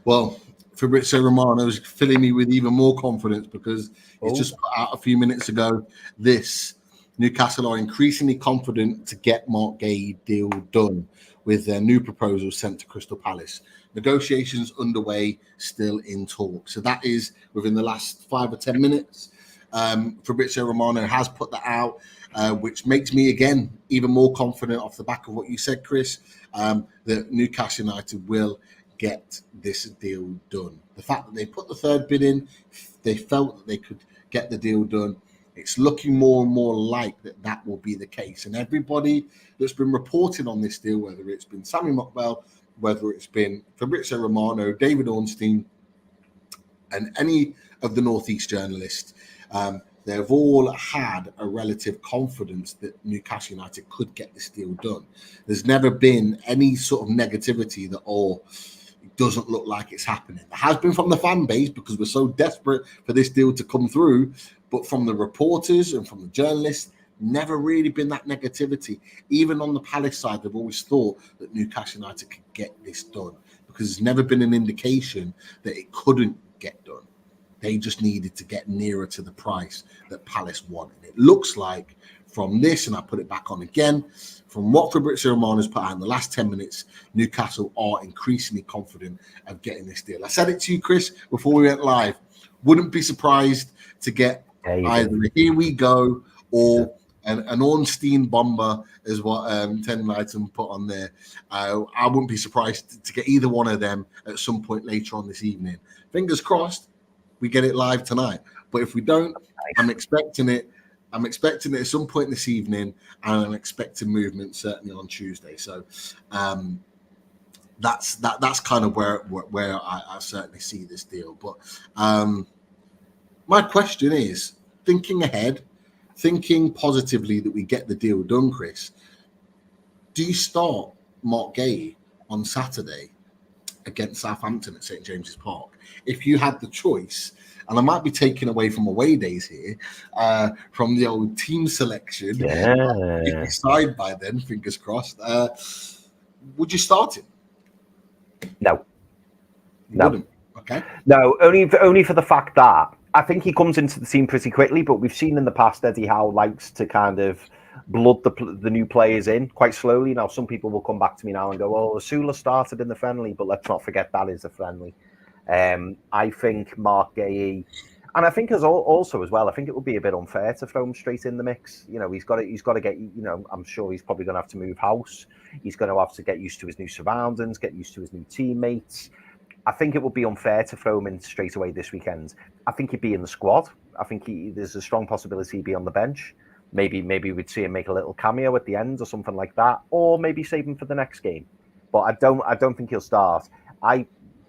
Well, Fabrizio Romano is filling me with even more confidence because he's just put out a few minutes ago Newcastle are increasingly confident to get Mark Guehi deal done with their new proposal sent to Crystal Palace. Negotiations underway, still in talk. So that is within the last 5 or 10 minutes. Fabrizio Romano has put that out, which makes me, again, even more confident off the back of what you said, Chris, that Newcastle United will get this deal done. The fact that they put the third bid in, they felt that they could get the deal done. It's looking more and more like that will be the case. And everybody that's been reporting on this deal, whether it's been Sammy Muckbell, whether it's been Fabrizio Romano, David Ornstein, and any of the Northeast journalists, they've all had a relative confidence that Newcastle United could get this deal done. There's never been any sort of negativity that, it doesn't look like it's happening. There has been from the fan base because we're so desperate for this deal to come through, but from the reporters and from the journalists, never really been that negativity. Even on the Palace side, they've always thought that Newcastle United could get this done because there's never been an indication that it couldn't get done. They just needed to get nearer to the price that Palace wanted. It looks like from this, and I put it back on again, from what Fabrizio Romano has put out in the last 10 minutes, Newcastle are increasingly confident of getting this deal. I said it to you, Chris, before we went live. Wouldn't be surprised to get either a Here We Go or an Ornstein bomber is what Ten Lighton put on there. I wouldn't be surprised to get either one of them at some point later on this evening. Fingers crossed we get it live tonight. But if we don't, I'm expecting it. I'm expecting it at some point this evening, and I'm expecting movement certainly on Tuesday. So that's kind of where I certainly see this deal. But my question is, thinking ahead, thinking positively that we get the deal done, Chris, do you start Mark Guehi on Saturday against Southampton at St. James's Park? If you had the choice, and I might be taking away from away days here, from the old team selection, side by then, fingers crossed, would you start him? No. Wouldn't. Okay. No, only for the fact that I think he comes into the team pretty quickly, but we've seen in the past Eddie Howe likes to kind of blood the new players in quite slowly. Now, some people will come back to me now and go, "Oh, Asula started in the friendly," but let's not forget that is a friendly. I think Mark Guehi, and I think also as well, I think it would be a bit unfair to throw him straight in the mix. He's got to get. I'm sure he's probably going to have to move house. He's going to have to get used to his new surroundings, get used to his new teammates. I think it would be unfair to throw him in straight away this weekend. I think he'd be in the squad. I think there's a strong possibility he'd be on the bench. Maybe we'd see him make a little cameo at the end or something like that, or maybe save him for the next game. But I don't think he'll start.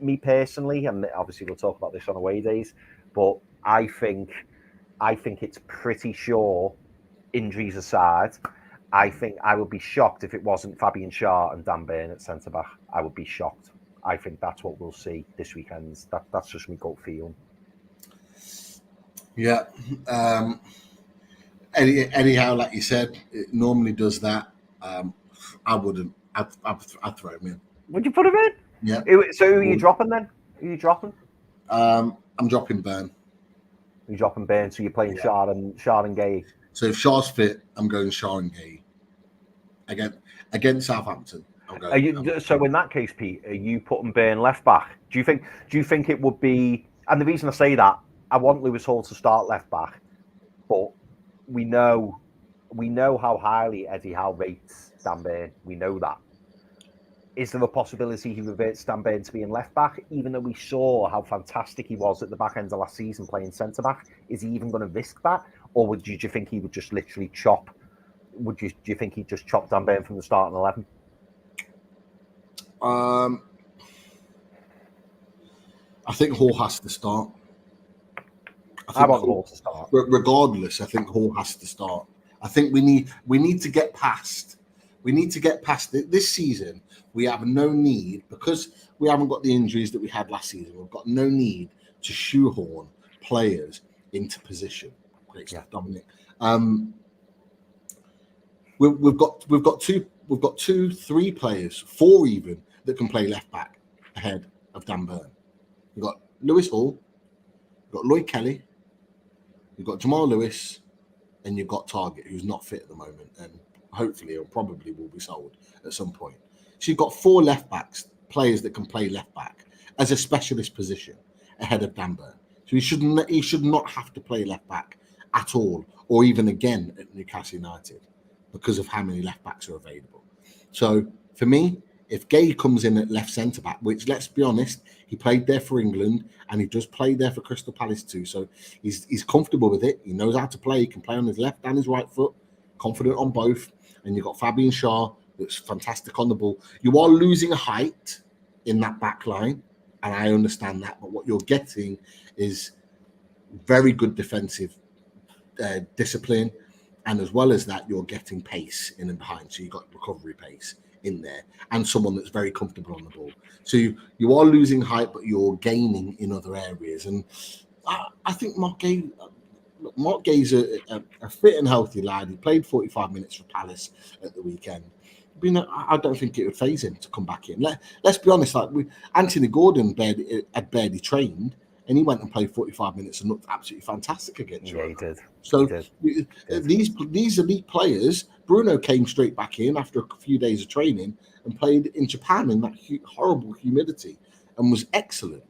Me personally, and obviously we'll talk about this on away days, but I think it's pretty sure, injuries aside, I think I would be shocked if it wasn't Fabian Schär and Dan Burn at centre-back. I would be shocked. I think that's what we'll see this weekend. That's just my gut feeling. Yeah. anyhow, like you said, it normally does that. I wouldn't. I'd throw him in. Would you put him in? Yeah. So who are you dropping then? Who are you dropping? I'm dropping Burn. You're dropping Burn, so you're playing Shard and Guehi. So if Shaw's fit, I'm going Shaw and Guehi. Against Southampton. So in that case, Pete, are you putting Burn left back? Do you think it would be? And the reason I say that, I want Lewis Hall to start left back, but we know how highly Eddie Howe rates Dan Burn. We know that. Is there a possibility he reverts Dan Burn to being left back, even though we saw how fantastic he was at the back end of last season playing centre back? Is he even going to risk that, or do you think he would just literally chop? Do you think he'd just chop Dan Burn from the starting 11? I think Hall has to start. I want Hall to start. Regardless, I think Hall has to start. I think we need to get past. We need to get past it. This season. We have no need, because we haven't got the injuries that we had last season. We've got no need to shoehorn players into position. Great stuff, Dominic. We've got two, 3 players, 4 even, that can play left back ahead of Dan Burn. You've got Lewis Hall, you've got Lloyd Kelly, you've got Jamal Lewis, and you've got Target, who's not fit at the moment, and hopefully or probably will be sold at some point. So you've got 4 left backs, players that can play left back as a specialist position ahead of Dan Burn. So he should not have to play left back at all, or even again at Newcastle United, because of how many left backs are available. So for me, if Guehi comes in at left centre back, which, let's be honest, he played there for England and he does play there for Crystal Palace too, so he's comfortable with it. He knows how to play. He can play on his left and his right foot, confident on both. And you've got Fabian Schär, that's fantastic on the ball. You are losing height in that back line, and I understand that, but what you're getting is very good defensive discipline, and as well as that, you're getting pace in and behind. So you've got recovery pace in there, and someone that's very comfortable on the ball. So you are losing height, but you're gaining in other areas. And I think Mark Guehi's a fit and healthy lad. He played 45 minutes for Palace at the weekend. But, I don't think it would faze him to come back in. Let's be honest. Anthony Gordon had barely trained, and he went and played 45 minutes and looked absolutely fantastic against you. Yeah, he did. So these elite players, Bruno came straight back in after a few days of training and played in Japan in that horrible humidity and was excellent.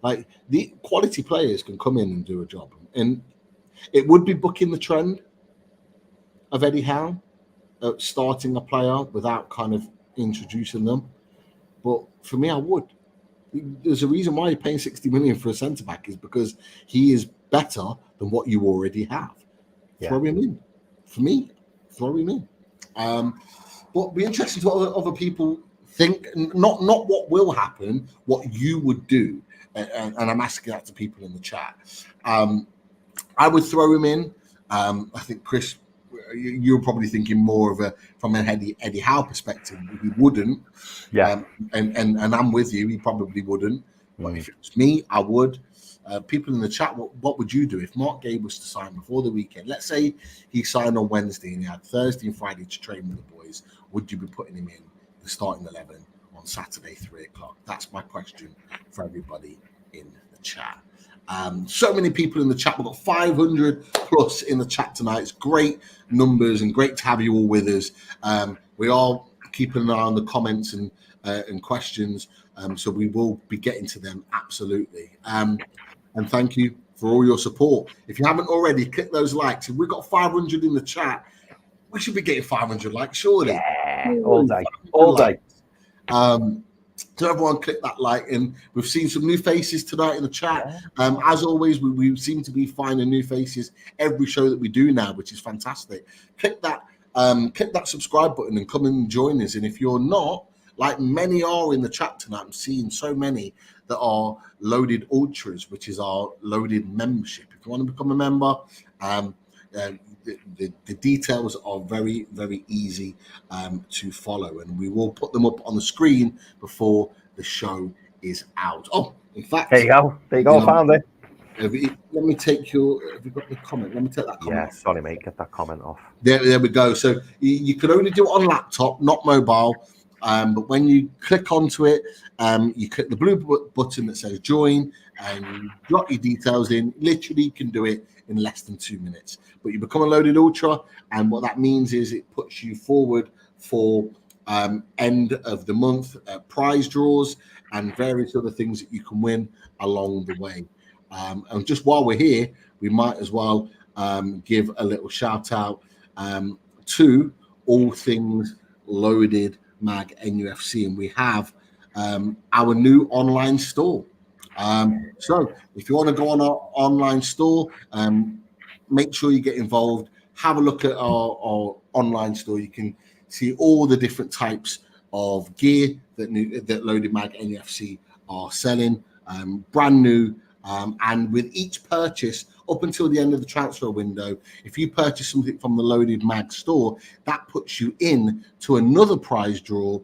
Like, the quality players can come in and do a job, and it would be bucking the trend of Eddie Howe starting a player without kind of introducing them. But for me, I would. There's a reason why you're paying 60 million for a centre back, is because he is better than what you already have. Yeah. Throw him in. For me, throw him in. But it'd be interesting to what other people think. Not what will happen, what you would do. And I'm asking that to people in the chat. I would throw him in. I think, Chris, you're probably thinking more from an Eddie Howe perspective. He wouldn't. Yeah. And I'm with you. He probably wouldn't. But if it was me, I would. People in the chat, what would you do if Mark Guehi was to sign before the weekend? Let's say he signed on Wednesday and he had Thursday and Friday to train with the boys. Would you be putting him in the starting 11 on Saturday, 3:00? That's my question for everybody in the chat. So many people in the chat. We've got 500 plus in the chat tonight. It's great numbers and great to have you all with us. We are keeping an eye on the comments and questions, so we will be getting to them absolutely. And thank you for all your support. If you haven't already, click those likes. If we've got 500 in the chat, we should be getting 500 likes, surely. Yeah, all day. So everyone click that like, and we've seen some new faces tonight in the chat. As always, we seem to be finding new faces every show that we do now, which is fantastic. Click that subscribe button and come and join us. And if you're not, like many are in the chat tonight, I'm seeing so many that are Loaded Ultras, which is our Loaded membership. If you want to become a member, the details are very, very easy to follow, and we will put them up on the screen before the show is out. Oh, in fact, there you go. Found it. Let me take have you got the comment? Let me take that comment. Yeah, sorry, mate. Get that comment off. There we go. So you can only do it on laptop, not mobile. But when you click onto it, you click the blue button that says join and you drop your details in. Literally, you can do it in less than 2 minutes. But you become a Loaded Ultra, and what that means is it puts you forward for end of the month prize draws and various other things that you can win along the way. And just while we're here, we might as well give a little shout out to all things Loaded Mag NUFC, and we have our new online store. So if you want to go on our online store, make sure you get involved. Have a look at our online store. You can see all the different types of gear that Loaded Mag NUFC are selling, brand new. And with each purchase up until the end of the transfer window, if you purchase something from the Loaded Mag store, that puts you in to another prize draw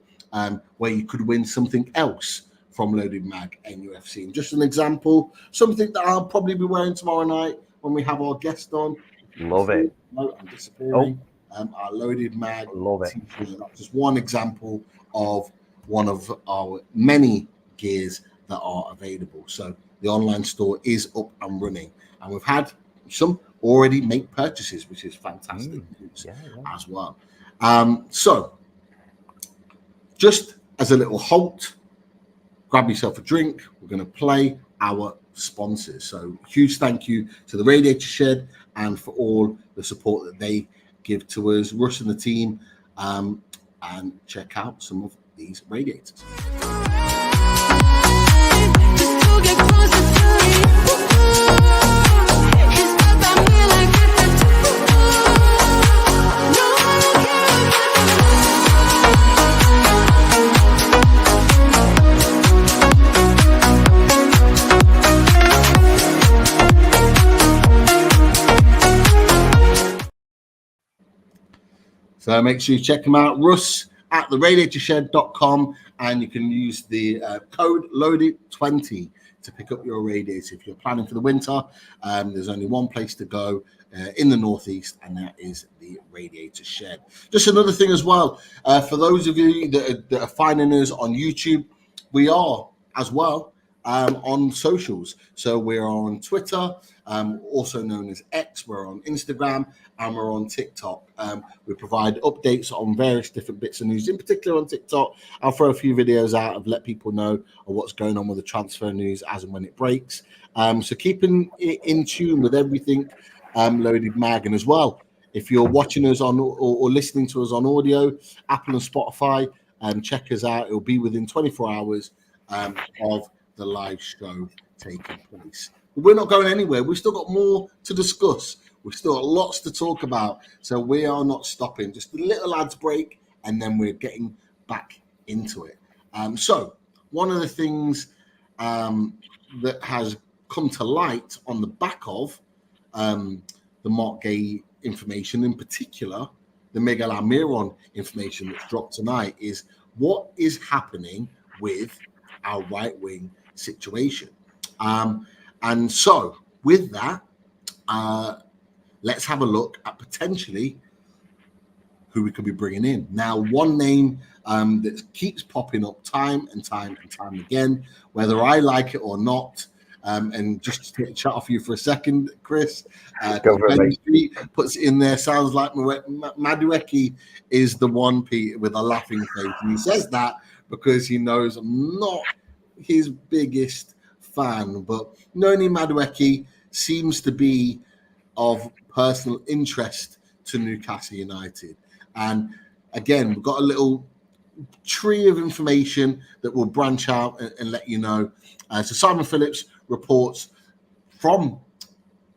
where you could win something else from Loaded Mag NUFC. And just an example, something that I'll probably be wearing tomorrow night when we have our guest on. Love it. No, I'm disappearing. Our Loaded Mag t-shirt. That's just one example of one of our many gears that are available. So the online store is up and running, and we've had some already make purchases, which is fantastic news as well. So just as a little halt, grab yourself a drink. We're going to play our sponsors. So huge thank you to the Radiator Shed and for all the support that they give to us, Russ and the team, and check out some of these radiators. So make sure you check them out, Russ at theradiatorshed.com, and you can use the code LOADED20 to pick up your radiator. If you're planning for the winter, there's only one place to go in the northeast, and that is the Radiator Shed. Just another thing as well, for those of you that are finding us on YouTube, we are as well on socials. So we're on Twitter, also known as X, we're on Instagram, and we're on TikTok. We provide updates on various different bits of news. In particular on TikTok, I'll throw a few videos out of let people know of what's going on with the transfer news as and when it breaks. So keeping in tune with everything Loaded Mag. And as well, if you're watching us on or listening to us on audio, Apple and Spotify, check us out. It'll be within 24 hours of the live show taking place. But we're not going anywhere. We've still got more to discuss. We've still got lots to talk about. So we are not stopping. Just a little ads break, and then we're getting back into it. So one of the things that has come to light on the back of the Mark Guehi information, in particular, the Miguel Almiron information that's dropped tonight, is what is happening with our right wing situation. And so with that, let's have a look at potentially who we could be bringing in. Now, one name that keeps popping up time and time again, whether I like it or not, and just to chat off you for a second, Chris, Ben Street puts it in there, sounds like Madueke is the one, Pete, with a laughing face. And he says that because he knows I'm not his biggest fan, but Noni Madueke seems to be of personal interest to Newcastle United. And again, we've got a little tree of information that will branch out and let you know. So Simon Phillips reports from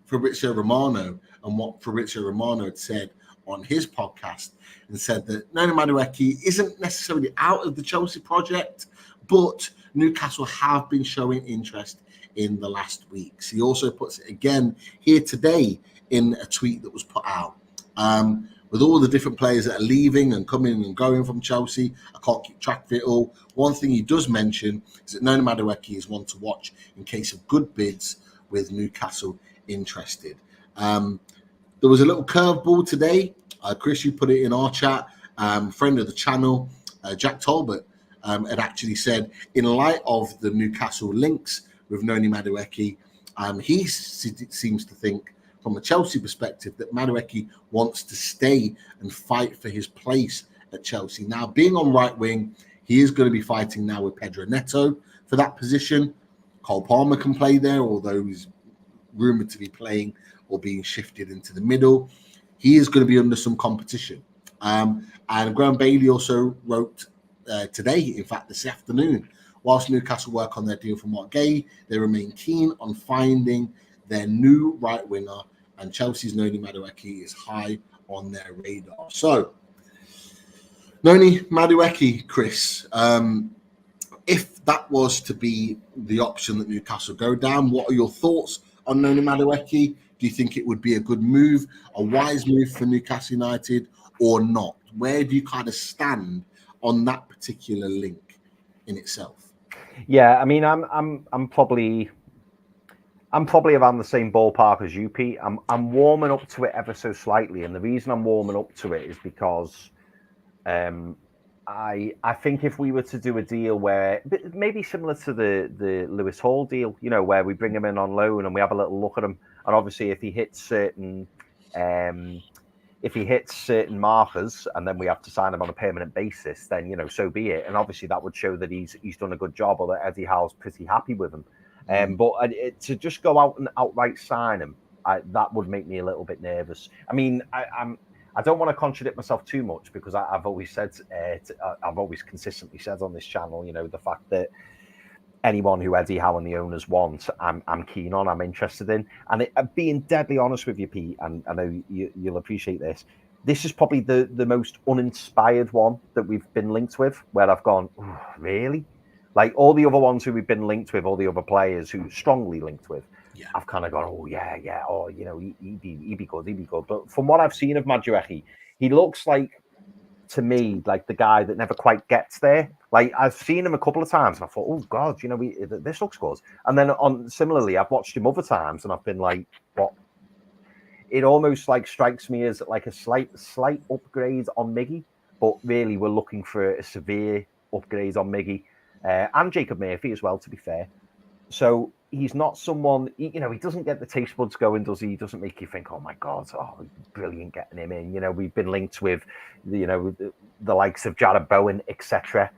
Fabrizio Romano and what Fabrizio Romano had said on his podcast, and said that Noni Madueke isn't necessarily out of the Chelsea project, but Newcastle have been showing interest in the last weeks. He also puts it again here today in a tweet that was put out. With all the different players that are leaving and coming and going from Chelsea, I can't keep track of it all. One thing he does mention is that Noni Madueke is one to watch in case of good bids with Newcastle interested. There was a little curveball today. Chris, you put it in our chat. Friend of the channel, Jack Talbot, had actually said, in light of the Newcastle links with Noni Madueke, he seems to think, from a Chelsea perspective, that Madueke wants to stay and fight for his place at Chelsea. Now, being on right wing, he is going to be fighting now with Pedro Neto for that position. Cole Palmer can play there, although he's rumoured to be playing or being shifted into the middle. He is going to be under some competition. And Graham Bailey also wrote today, in fact, this afternoon, whilst Newcastle work on their deal for Mark Guehi, they remain keen on finding their new right winger, and Chelsea's Noni Madueke is high on their radar. So, Noni Madueke, Chris, if that was to be the option that Newcastle go down, what are your thoughts on Noni Madueke? Do you think it would be a good move, a wise move for Newcastle United, or not? Where do you kind of stand on that particular link in itself? Yeah, I mean, I'm probably around the same ballpark as you, Pete. I'm warming up to it ever so slightly, and the reason I'm warming up to it is because I think if we were to do a deal where maybe similar to the Lewis Hall deal, you know, where we bring him in on loan and we have a little look at him, and obviously if he hits certain markers and then we have to sign him on a permanent basis, then, you know, so be it. And obviously that would show that he's done a good job, or that Eddie Howe's pretty happy with him. But to just go out and outright sign him, that would make me a little bit nervous. I mean, I don't want to contradict myself too much, because I've always said, I've always consistently said on this channel, you know, the fact that anyone who Eddie Howe and the owners want, I'm keen on, I'm interested in. And being deadly honest with you, Pete, and I know you'll appreciate this, this is probably the most uninspired one that we've been linked with, where I've gone, really? Like all the other ones who we've been linked with, all the other players who strongly linked with, yeah, I've kind of gone, oh yeah, or you know, he'd be good. But from what I've seen of Madueke, he looks like, to me, like the guy that never quite gets there. Like I've seen him a couple of times, and I thought, oh god, you know, this looks good. And then similarly, I've watched him other times, and I've been like, what? It almost like strikes me as like a slight upgrade on Miggy, but really we're looking for a severe upgrade on Miggy. And Jacob Murphy as well, to be fair. So he's not someone, you know, he doesn't get the taste buds going, does he? He doesn't make you think, oh my God, brilliant getting him in. You know, we've been linked with, you know, the likes of Jared Bowen, etc.,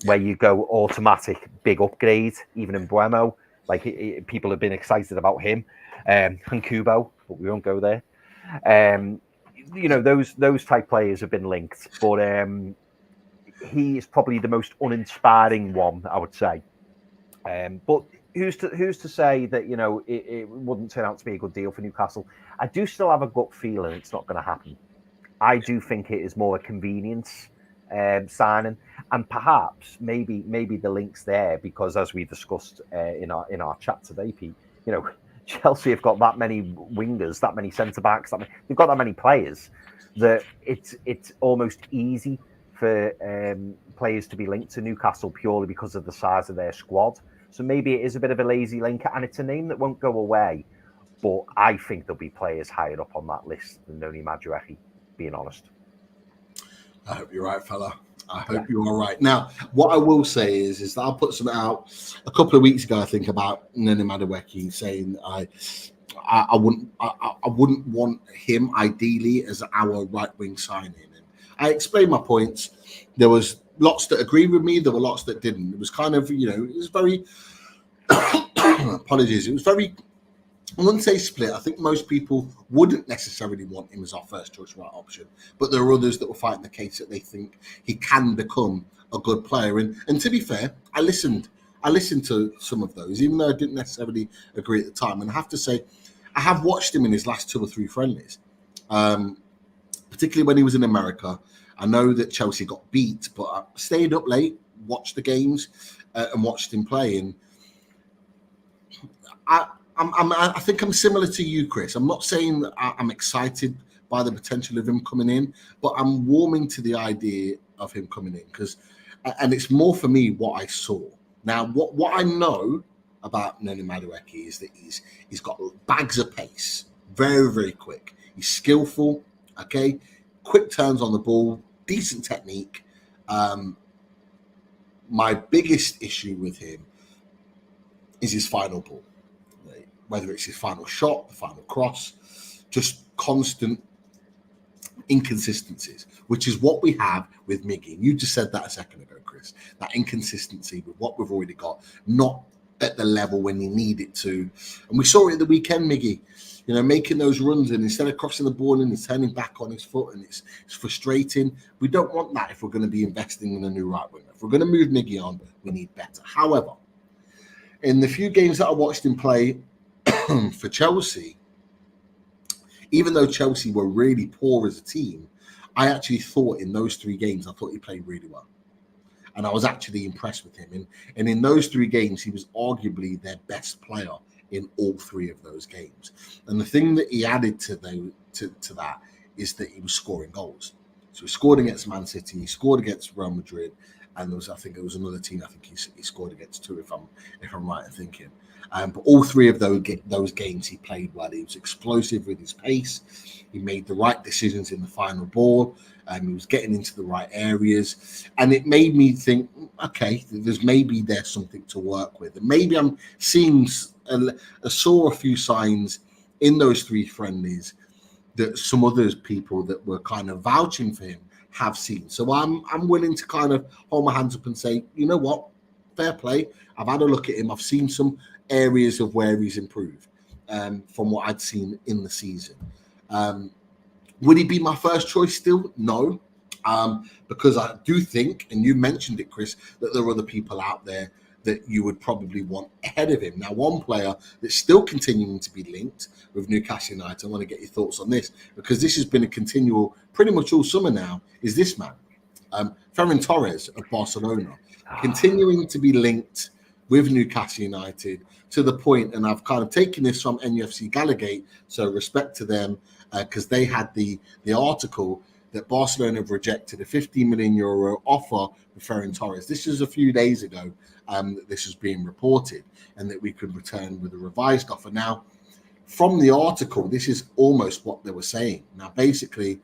where you go automatic big upgrade, even in Buemo. Like people have been excited about him. And Kubo, but we won't go there. You know, those type players have been linked, but he is probably the most uninspiring one, I would say. But who's to say that, you know, it wouldn't turn out to be a good deal for Newcastle? I do still have a gut feeling it's not going to happen. I do think it is more a convenience signing, and perhaps maybe the link's there because, as we discussed in our chat today, Pete, you know, Chelsea have got that many wingers, that many centre backs, they've got that many players that it's almost easy for players to be linked to Newcastle purely because of the size of their squad. So maybe it is a bit of a lazy link, and it's a name that won't go away. But I think there'll be players higher up on that list than Noni Madueke, being honest. I hope you're right, fella. I hope you are right. Now, what I will say is that I put something out a couple of weeks ago, I think, about Noni Madueke, saying I wouldn't want him ideally as our right wing signing. And I explained my points. There was lots that agreed with me. There were lots that didn't. It was kind of, you know, it was very apologies. It was very, I wouldn't say split. I think most people wouldn't necessarily want him as our first choice right option, but there are others that will fight the case that they think he can become a good player. And to be fair, I listened to some of those, even though I didn't necessarily agree at the time. And I have to say, I have watched him in his last 2 or 3 friendlies, particularly when he was in America. I know that Chelsea got beat, but I stayed up late, watched the games, and watched him play. And I think I'm similar to you, Chris. I'm not saying that I'm excited by the potential of him coming in, but I'm warming to the idea of him coming in and it's more for me what I saw. Now, what I know about Noni Madueke is that he's got bags of pace, very, very quick. He's skillful, okay, quick turns on the ball, decent technique. My biggest issue with him is his final ball, whether it's his final shot, the final cross, just constant inconsistencies, which is what we have with Miggy. You just said that a second ago, Chris, that inconsistency with what we've already got, not at the level when you need it to. And we saw it at the weekend, Miggy, making those runs, and instead of crossing the ball and he's turning back on his foot, and it's frustrating. We don't want that if we're going to be investing in a new right winger. If we're going to move Miggy on, we need better. However, in the few games that I watched him play for Chelsea, even though Chelsea were really poor as a team, I actually thought in those 3 games, I thought he played really well. And I was actually impressed with him. And in those 3 games, he was arguably their best player in all 3 of those games. And the thing that he added to that is that he was scoring goals. So he scored against Man City, he scored against Real Madrid, and I think it was another team. I think he scored against 2, if I'm right in thinking. But all 3 of those games he played well. He was explosive with his pace. He made the right decisions in the final ball. He was getting into the right areas, and it made me think, okay, there's something to work with, and maybe I'm seeing saw a few signs in those 3 friendlies that some other people that were kind of vouching for him have seen. So I'm willing to kind of hold my hands up and say, you know what, fair play. I've had a look at him. I've seen some areas of where he's improved from what I'd seen in the season. Would he be my first choice still? No, because I do think, and you mentioned it, Chris, that there are other people out there that you would probably want ahead of him. Now, one player that's still continuing to be linked with Newcastle United, I want to get your thoughts on this, because this has been a continual, pretty much all summer now, is this man, Ferran Torres of Barcelona, continuing to be linked with Newcastle United to the point, and I've kind of taken this from NUFC Gallagate, so respect to them, because they had the article that Barcelona have rejected a €15 million offer for Ferran Torres. This was a few days ago that this was being reported, and that we could return with a revised offer. Now, from the article, this is almost what they were saying. Now, basically,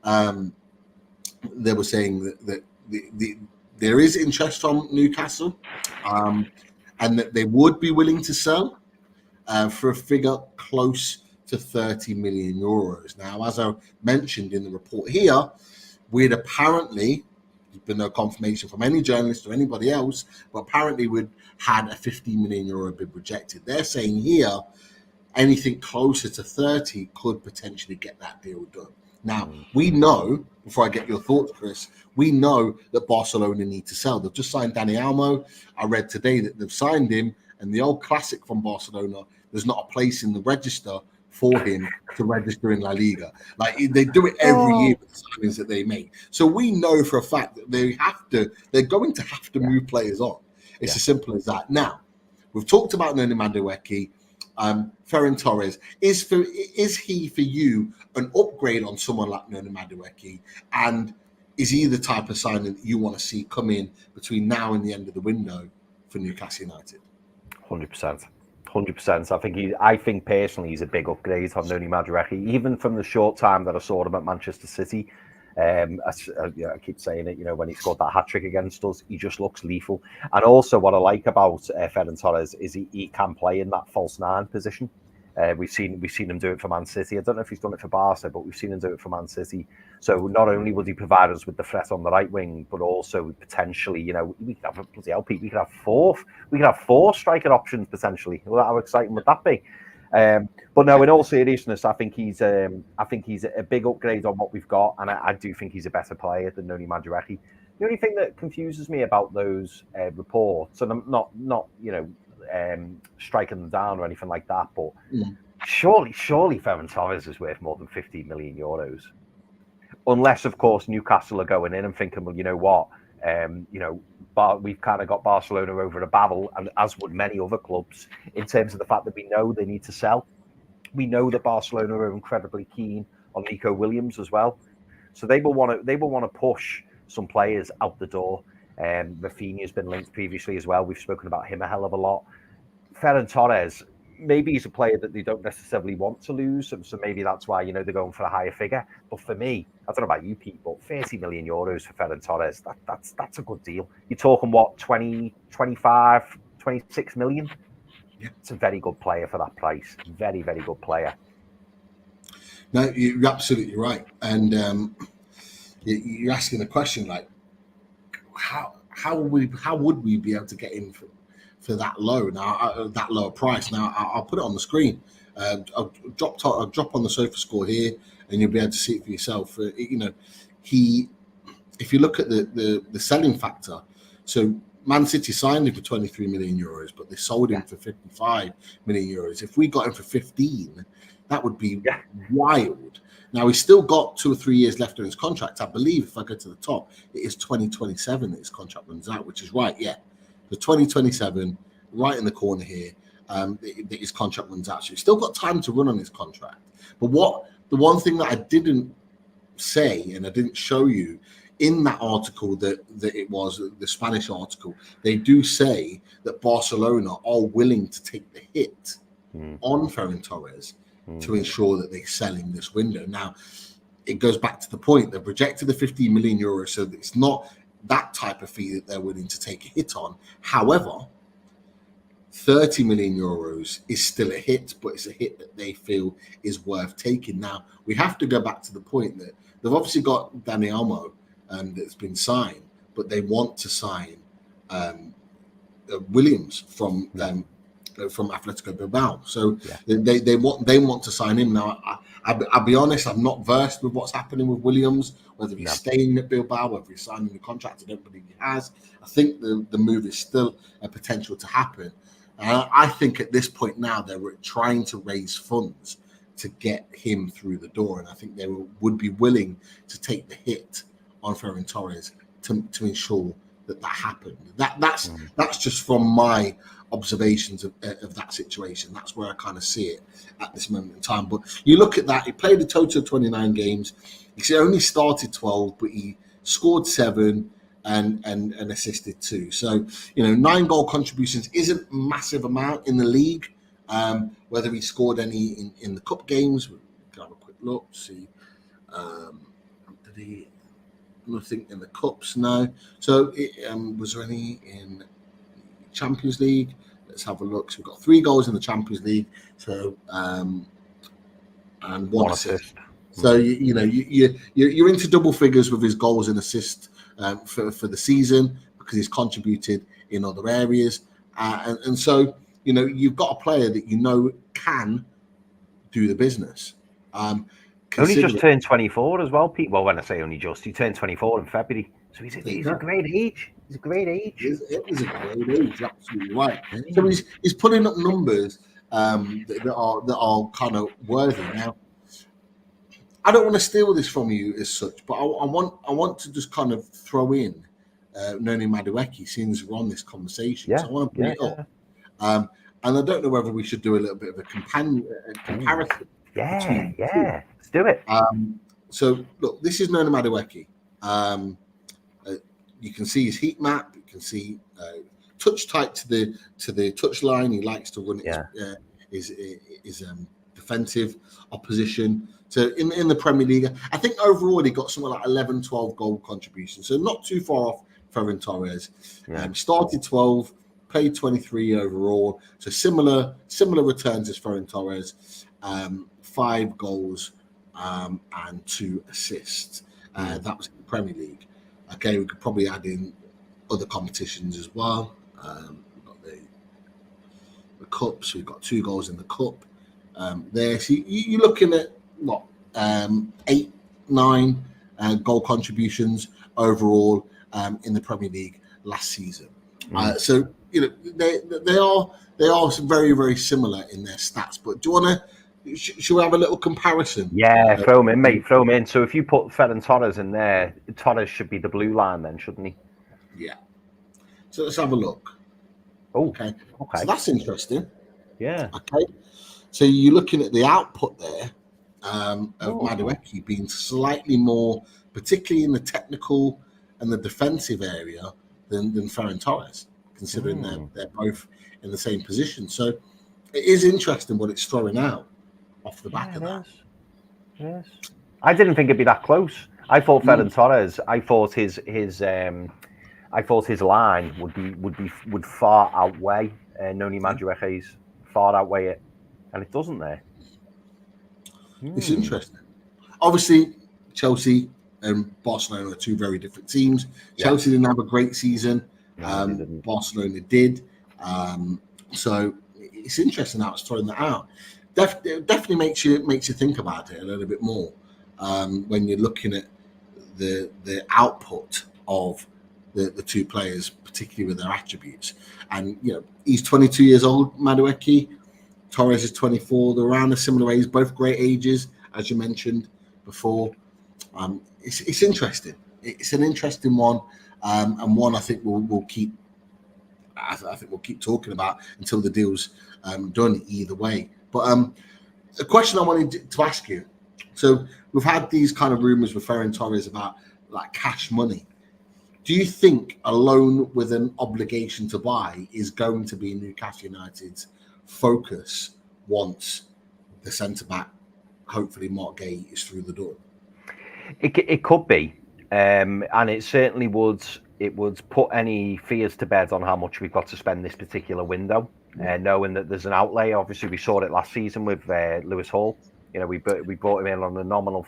they were saying that there is interest from Newcastle, and that they would be willing to sell for a figure close to €30 million. Now, as I mentioned in the report here, we'd apparently, there's been no confirmation from any journalist or anybody else, but apparently we'd had a €15 million bid rejected. They're saying here anything closer to 30 could potentially get that deal done. Now, we know, before I get your thoughts, Chris, we know that Barcelona need to sell. They've just signed Dani Olmo. I read today that they've signed him, and the old classic from Barcelona, there's not a place in the register for him to register in La Liga. Like, they do it every year with the signings that they make. So we know for a fact that they're going to have to move players on. It's as simple as that. Now, we've talked about Noni Madueke, Ferran Torres. Is he for you an upgrade on someone like Noni Madueke? And is he the type of signing that you want to see come in between now and the end of the window for Newcastle United? 100%. 100%. I think personally he's a big upgrade on Noni Madueke, even from the short time that I saw him at Manchester City. I keep saying it, when he scored that hat-trick against us, he just looks lethal. And also what I like about Ferran Torres is he can play in that false 9 position. We've seen him do it for Man City. I don't know if he's done it for Barca, but we've seen him do it for Man City. So not only would he provide us with the threat on the right wing, but also potentially, we could have a bloody LP. We could have 4 striker options potentially. Well, how exciting would that be? But no, in all seriousness, I think he's a big upgrade on what we've got, and I do think he's a better player than Noni Madueke. The only thing that confuses me about those reports, and I'm not striking them down or anything like that, but surely Ferran Torres is worth more than €15 million, unless of course Newcastle are going in and thinking, well, you know what, we've kind of got Barcelona over a barrel, and as would many other clubs, in terms of the fact that we know they need to sell. We know that Barcelona are incredibly keen on Nico Williams as well, so they will want to push some players out the door. Rafinha's been linked previously as well. We've spoken about him a hell of a lot. Ferran Torres, maybe he's a player that they don't necessarily want to lose, so maybe that's why, they're going for a higher figure. But for me, I don't know about you, Pete, but 30 million euros for Ferran Torres, that's a good deal. You're talking, what, 20, 25, 26 million? Yeah. It's a very good player for that price. Very, very good player. No, you're absolutely right. And you're asking the question, like, how would we be able to get in for that low now, that lower price? Now I'll put it on the screen. I'll drop on the sofa score here, and you'll be able to see it for yourself. If you look at the selling factor, so Man City signed him for 23 million euros, but they sold him for 55 million euros. If we got him for 15, that would be wild. Now, he's still got 2 or 3 years left on his contract. I believe if I go to the top, it is 2027 that his contract runs out, which is right, yeah. The 2027, right in the corner here, his contract runs out. So he's still got time to run on his contract. But the one thing that I didn't say and I didn't show you in that article that it was the Spanish article, they do say that Barcelona are willing to take the hit on Ferran Torres to ensure that they sell in this window. Now, it goes back to the point they've rejected the 15 million euros, so that it's not that type of fee that they're willing to take a hit on. However, 30 million euros is still a hit, but it's a hit that they feel is worth taking. Now, we have to go back to the point that they've obviously got Dani Olmo that's been signed, but they want to sign Williams from Atletico Bilbao. So they want to sign him. Now, I'll be honest, I'm not versed with what's happening with Williams, whether he's staying at Bilbao, whether he's signing the contract. I don't believe he has. I think the move is still a potential to happen. I think at this point now they're trying to raise funds to get him through the door, and I think they would be willing to take the hit on Ferran Torres to ensure that happened. That's just from my observations of that situation. That's where I kind of see it at this moment in time. But you look at that, he played a total of 29 games. He only started 12, but he scored 7 and assisted 2. So, 9 goal contributions isn't a massive amount in the league. Whether he scored any in the cup games, we can have a quick look, see. Did he? Nothing in the cups, no. So, was there any in Champions League? Let's have a look. So we've got 3 goals in the Champions League. So, and 1 assist. So you're into double figures with his goals and assists for the season because he's contributed in other areas, and so you've got a player that can do the business. Only just turned 24 as well, Pete. Well, when I say only just, he turned 24 in February. So he's a great age. He's a great age. It is a great age, absolutely right. So he's putting up numbers that are kind of worthy. Now, I don't want to steal this from you as such, but I want to just kind of throw in Noni Madueke, since we're on this conversation. Yeah, so I want to bring it up. And I don't know whether we should do a little bit of a comparison. Yeah. Let's do it. So look, this is Noni Madueke. You can see his heat map. You can see touch tight to the touch line. He likes to run his defensive opposition. So in the Premier League, I think overall he got something like 11, 12 goal contributions. So not too far off Ferran Torres. Started 12, played 23 overall. So similar returns as Ferran Torres. 5 goals and 2 assists. That was in the Premier League. Okay, we could probably add in other competitions as well. We've got the cups. We've got 2 goals in the cup. There, so you're looking at 8, 9 goal contributions overall in the Premier League last season. So they are very, very similar in their stats. But do you want to? Should we have a little comparison? Yeah, throw him in, mate. Throw him in. So if you put Ferran Torres in there, Torres should be the blue line then, shouldn't he? Yeah. So let's have a look. Oh, okay. So that's interesting. Yeah. Okay. So you're looking at the output there of Madueke being slightly more, particularly in the technical and the defensive area, than Ferran Torres, considering they're both in the same position. So it is interesting what it's throwing out off the back of that. Yes. I didn't think it'd be that close. I thought Ferran Torres. I thought his line would far outweigh Noni Madueke's, far outweigh it, and it doesn't there. It's interesting. Obviously, Chelsea and Barcelona are two very different teams. Yeah. Chelsea didn't have a great season. No, they didn't. Barcelona did. So it's interesting how it's throwing that out. Definitely makes you think about it a little bit more when you're looking at the output of the two players, particularly with their attributes. And he's 22 years old, Madueke. Torres is 24. They're around a similar age, both great ages, as you mentioned before. It's interesting. It's an interesting one, and one I think we'll keep. I think we'll keep talking about until the deal's done. Either way, but a question I wanted to ask you. So we've had these kind of rumors with Ferran Torres about like cash money. Do you think a loan with an obligation to buy is going to be Newcastle United's focus once the centre back, hopefully Mark Guehi, is through the door? It could be, and it certainly would. It would put any fears to bed on how much we've got to spend this particular window, knowing that there's an outlay. Obviously, we saw it last season with Lewis Hall. We brought him in on a nominal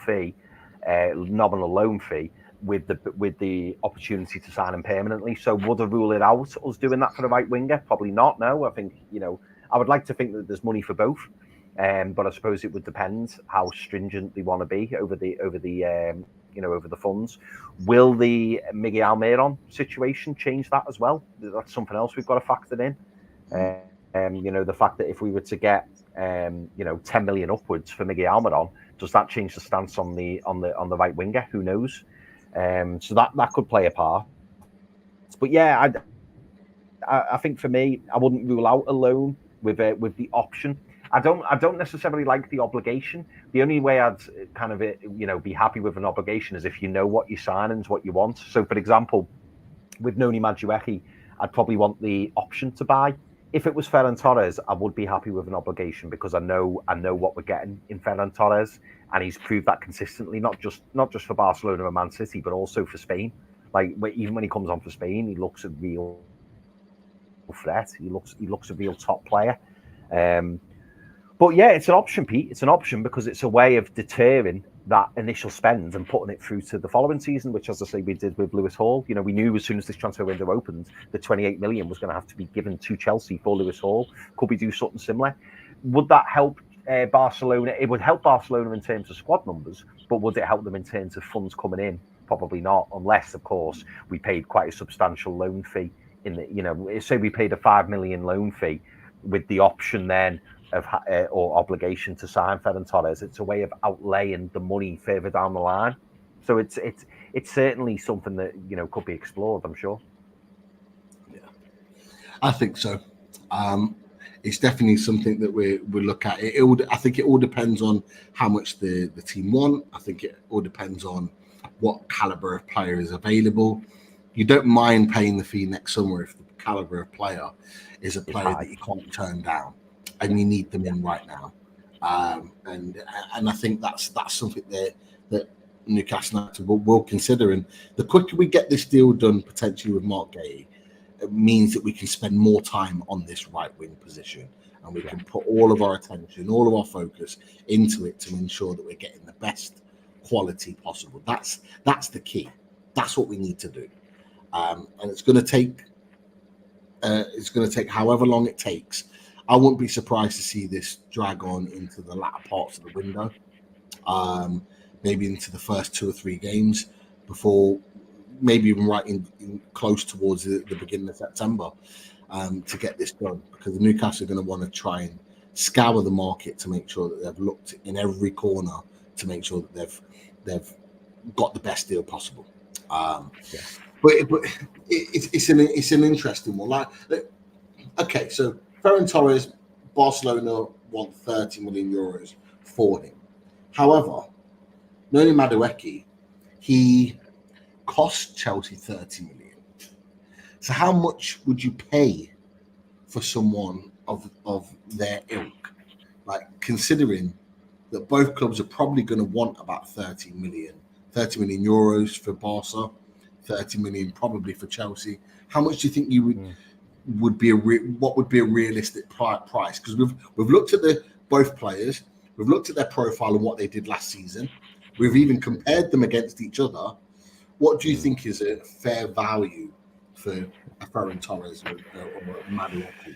loan fee, with the opportunity to sign him permanently. So would I rule it out, us doing that for the right winger? Probably not. No, I think I would like to think that there's money for both, but I suppose it would depend how stringent they want to be over the funds. Will the Miguel Almiron situation change that as well? That's something else we've got to factor in. The fact that if we were to get 10 million upwards for Miguel Almiron, does that change the stance on the right winger? Who knows? So that could play a part. But yeah, I think for me, I wouldn't rule out a loan with the option. I don't necessarily like the obligation. The only way I'd kind of be happy with an obligation is if you know what you're signing, what you want. So for example, with Noni Madueke, I'd probably want the option to buy. If it was Ferran Torres, I would be happy with an obligation because I know what we're getting in Ferran Torres, and he's proved that consistently, not just for Barcelona and Man City, but also for Spain. Like even when he comes on for Spain, he looks a real threat. He looks a real top player. But yeah, it's an option, Pete. It's an option because it's a way of deterring that initial spend and putting it through to the following season, which, as I say, we did with Lewis Hall. We knew as soon as this transfer window opened, the 28 million was going to have to be given to Chelsea for Lewis Hall. Could we do something similar? Would that help Barcelona? It would help Barcelona in terms of squad numbers, but would it help them in terms of funds coming in? Probably not, unless, of course, we paid quite a substantial loan fee. Say we paid a 5 million loan fee with the option then or obligation to sign Ferran Torres. It's a way of outlaying the money further down the line. So it's certainly something that could be explored, I'm sure. Yeah, I think so. It's definitely something that we look at. I think it all depends on how much the team want. I think it all depends on what caliber of player is available. You don't mind paying the fee next summer if the caliber of player is a player that you can't turn down and you need them in right now. And I think that's something that Newcastle United will consider. And the quicker we get this deal done, potentially with Mark Guehi, it means that we can spend more time on this right wing position, and we can put all of our attention, all of our focus into it to ensure that we're getting the best quality possible. That's the key. That's what we need to do, and it's going to take however long it takes. I wouldn't be surprised to see this drag on into the latter parts of the window, maybe into the first 2 or 3 games before. Maybe even right in close towards the beginning of September to get this done, because the Newcastle are going to want to try and scour the market to make sure that they've looked in every corner to make sure that they've got the best deal possible. But it's an interesting one. Okay, so Ferran Torres, Barcelona want 30 million euros for him. However, Noni Madueke, he cost Chelsea 30 million. So how much would you pay for someone of their ilk? Like, considering that both clubs are probably going to want about 30 million euros for Barca, 30 million probably for Chelsea. How much do you think you would be what would be a realistic price? Because we've looked at both players, we've looked at their profile and what they did last season. We've even compared them against each other. What do you think is a fair value for Ferran Torres or Madueke?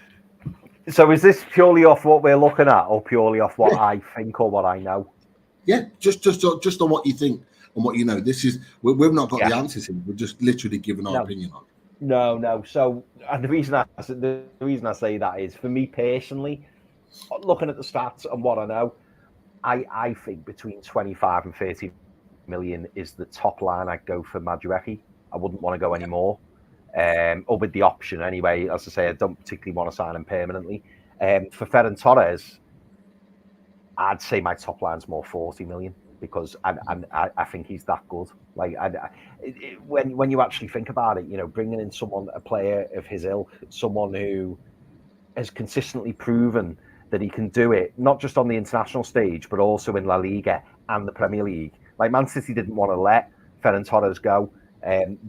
So is this purely off what we're looking at, or purely off what I think or what I know? Yeah, just on what you think and what you know. This is we've not got the answers here. We're just literally giving our opinion on it. No. So, and the reason I say that is, for me personally, looking at the stats and what I know, I think between 25 and 30 million is the top line I'd go for Madueke. I wouldn't want to go any more. Or with the option anyway. As I say, I don't particularly want to sign him permanently. For Ferran Torres, I'd say my top line's more 40 million, because I think he's that good. Like, when you actually think about it, you know, bringing in a player of his ilk, someone who has consistently proven that he can do it, not just on the international stage, but also in La Liga and the Premier League. Like, Man City didn't want to let Ferran Torres go.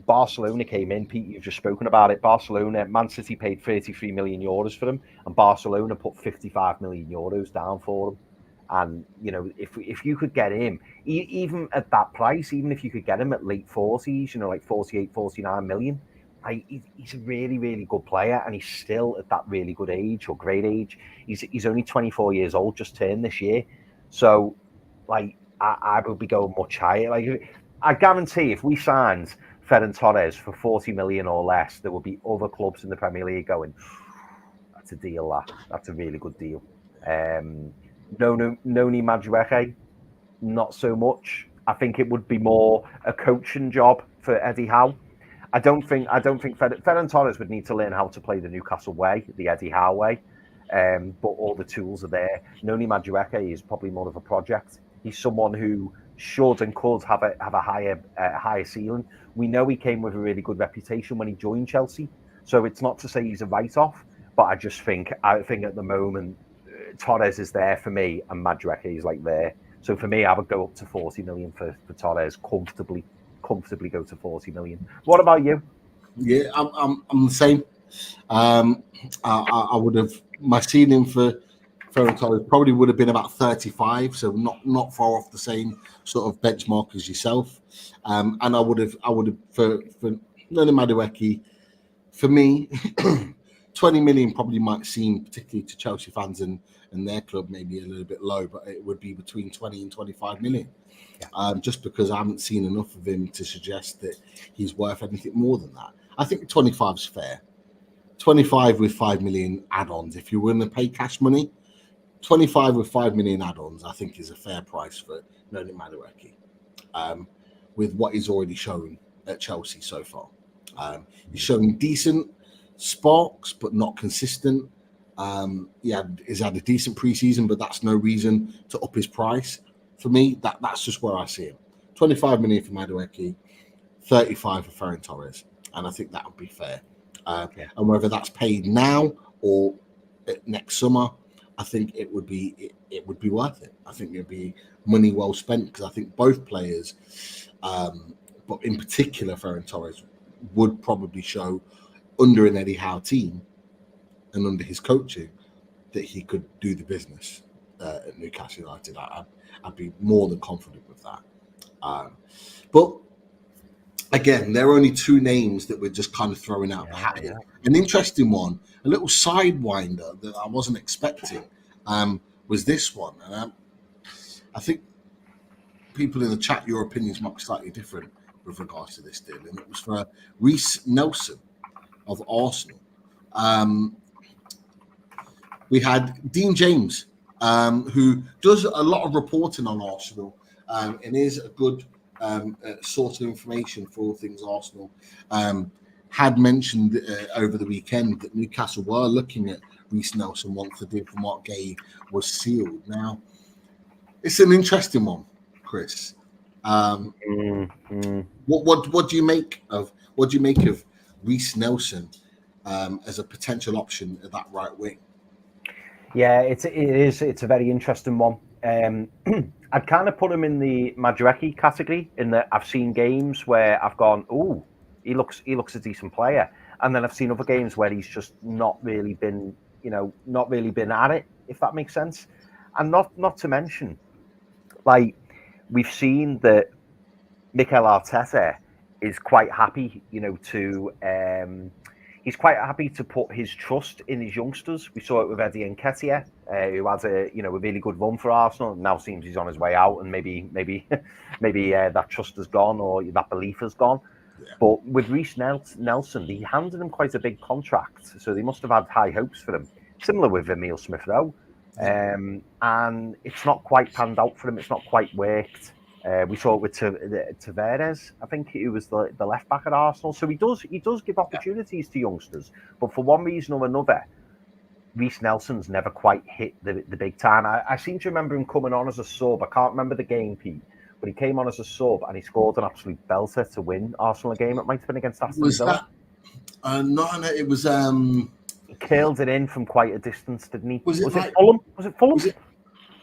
Barcelona came in. Pete, you've just spoken about it. Man City paid 33 million euros for him, and Barcelona put 55 million euros down for him. And, you know, if you could get him, even at that price, even if you could get him at late 40s, you know, like 48, 49 million, he's a really, really good player, and he's still at that really good age, or great age. He's only 24 years old, just turned this year. So, like, I would be going much higher. Like, I guarantee if we signed Ferran Torres for 40 million or less, there will be other clubs in the Premier League going, that's a deal, that's a really good deal. Noni Madueke, not so much. I think it would be more a coaching job for Eddie Howe. I don't think Ferran Torres would need to learn how to play the Newcastle way, the Eddie Howe way. But all the tools are there. Noni Madueke is probably more of a project. He's someone who should and could have a higher ceiling. We know he came with a really good reputation when he joined Chelsea, so it's not to say he's a write-off. But I think at the moment, Torres is there for me, and Madueke is like there. So for me, I would go up to 40 million for Torres, comfortably go to 40 million. What about you? Yeah, I'm the same. I would have, my ceiling for Ferran Torres probably would have been about 35, so not far off the same sort of benchmark as yourself. And I would have for Noni Madueke, for me, 20 million probably might seem, particularly to Chelsea fans and their club, maybe a little bit low, but it would be between 20 and 25 million. Just because I haven't seen enough of him to suggest that he's worth anything more than that. I think 25 is fair. 25 with 5 million add-ons. If you're willing to pay cash money, 25 with 5 million add-ons, I think, is a fair price for Noni Madueke, with what he's already shown at Chelsea so far. He's shown decent sparks, but not consistent. He's had a decent preseason, but that's no reason to up his price. For me, that's just where I see him. 25 million for Madueke, 35 for Ferran Torres, and I think that would be fair. And whether that's paid now or next summer, I think it would be worth it. I think it would be money well spent, because I think both players, but in particular Ferran Torres, would probably show under an Eddie Howe team and under his coaching that he could do the business at Newcastle United. I'd be more than confident with that. But again, there are only two names that we're just kind of throwing out the hat here. An interesting one, a little sidewinder that I wasn't expecting, was this one. And I think people in the chat, your opinions might be slightly different with regards to this deal. And it was for Reiss Nelson of Arsenal. We had Dean James, who does a lot of reporting on Arsenal, and is a good source of information for all things Arsenal. Had mentioned over the weekend that Newcastle were looking at Reiss Nelson once the deal for Mark Guehi was sealed. Now, it's an interesting one, Chris. What do you make of Reiss Nelson as a potential option at that right wing. Yeah, it is. It's a very interesting one. I'd kind of put him in the Madueke category in that I've seen games where I've gone, "Oh, he looks a decent player," and then I've seen other games where he's just not really been at it, if that makes sense. And not to mention, like, we've seen that Mikel Arteta is quite happy, he's quite happy to put his trust in his youngsters. We saw it with Eddie Nketiah, who has a really good run for Arsenal. Now seems he's on his way out, and maybe that trust has gone, or that belief has gone. Yeah. But with Reece Nelson, he handed him quite a big contract, so they must have had high hopes for him. Similar with Emile Smith-Rowe, and it's not quite panned out for him. It's not quite worked. We saw it with Torres, I think he was the left back at Arsenal. So he does give opportunities to youngsters, but for one reason or another, Reece Nelson's never quite hit the big time. I seem to remember him coming on as a sub. I can't remember the game, Pete, but he came on as a sub and he scored an absolute belter to win Arsenal a game. It might have been against Aston Villa. It was. He curled it in from quite a distance, didn't he? Was it Fulham?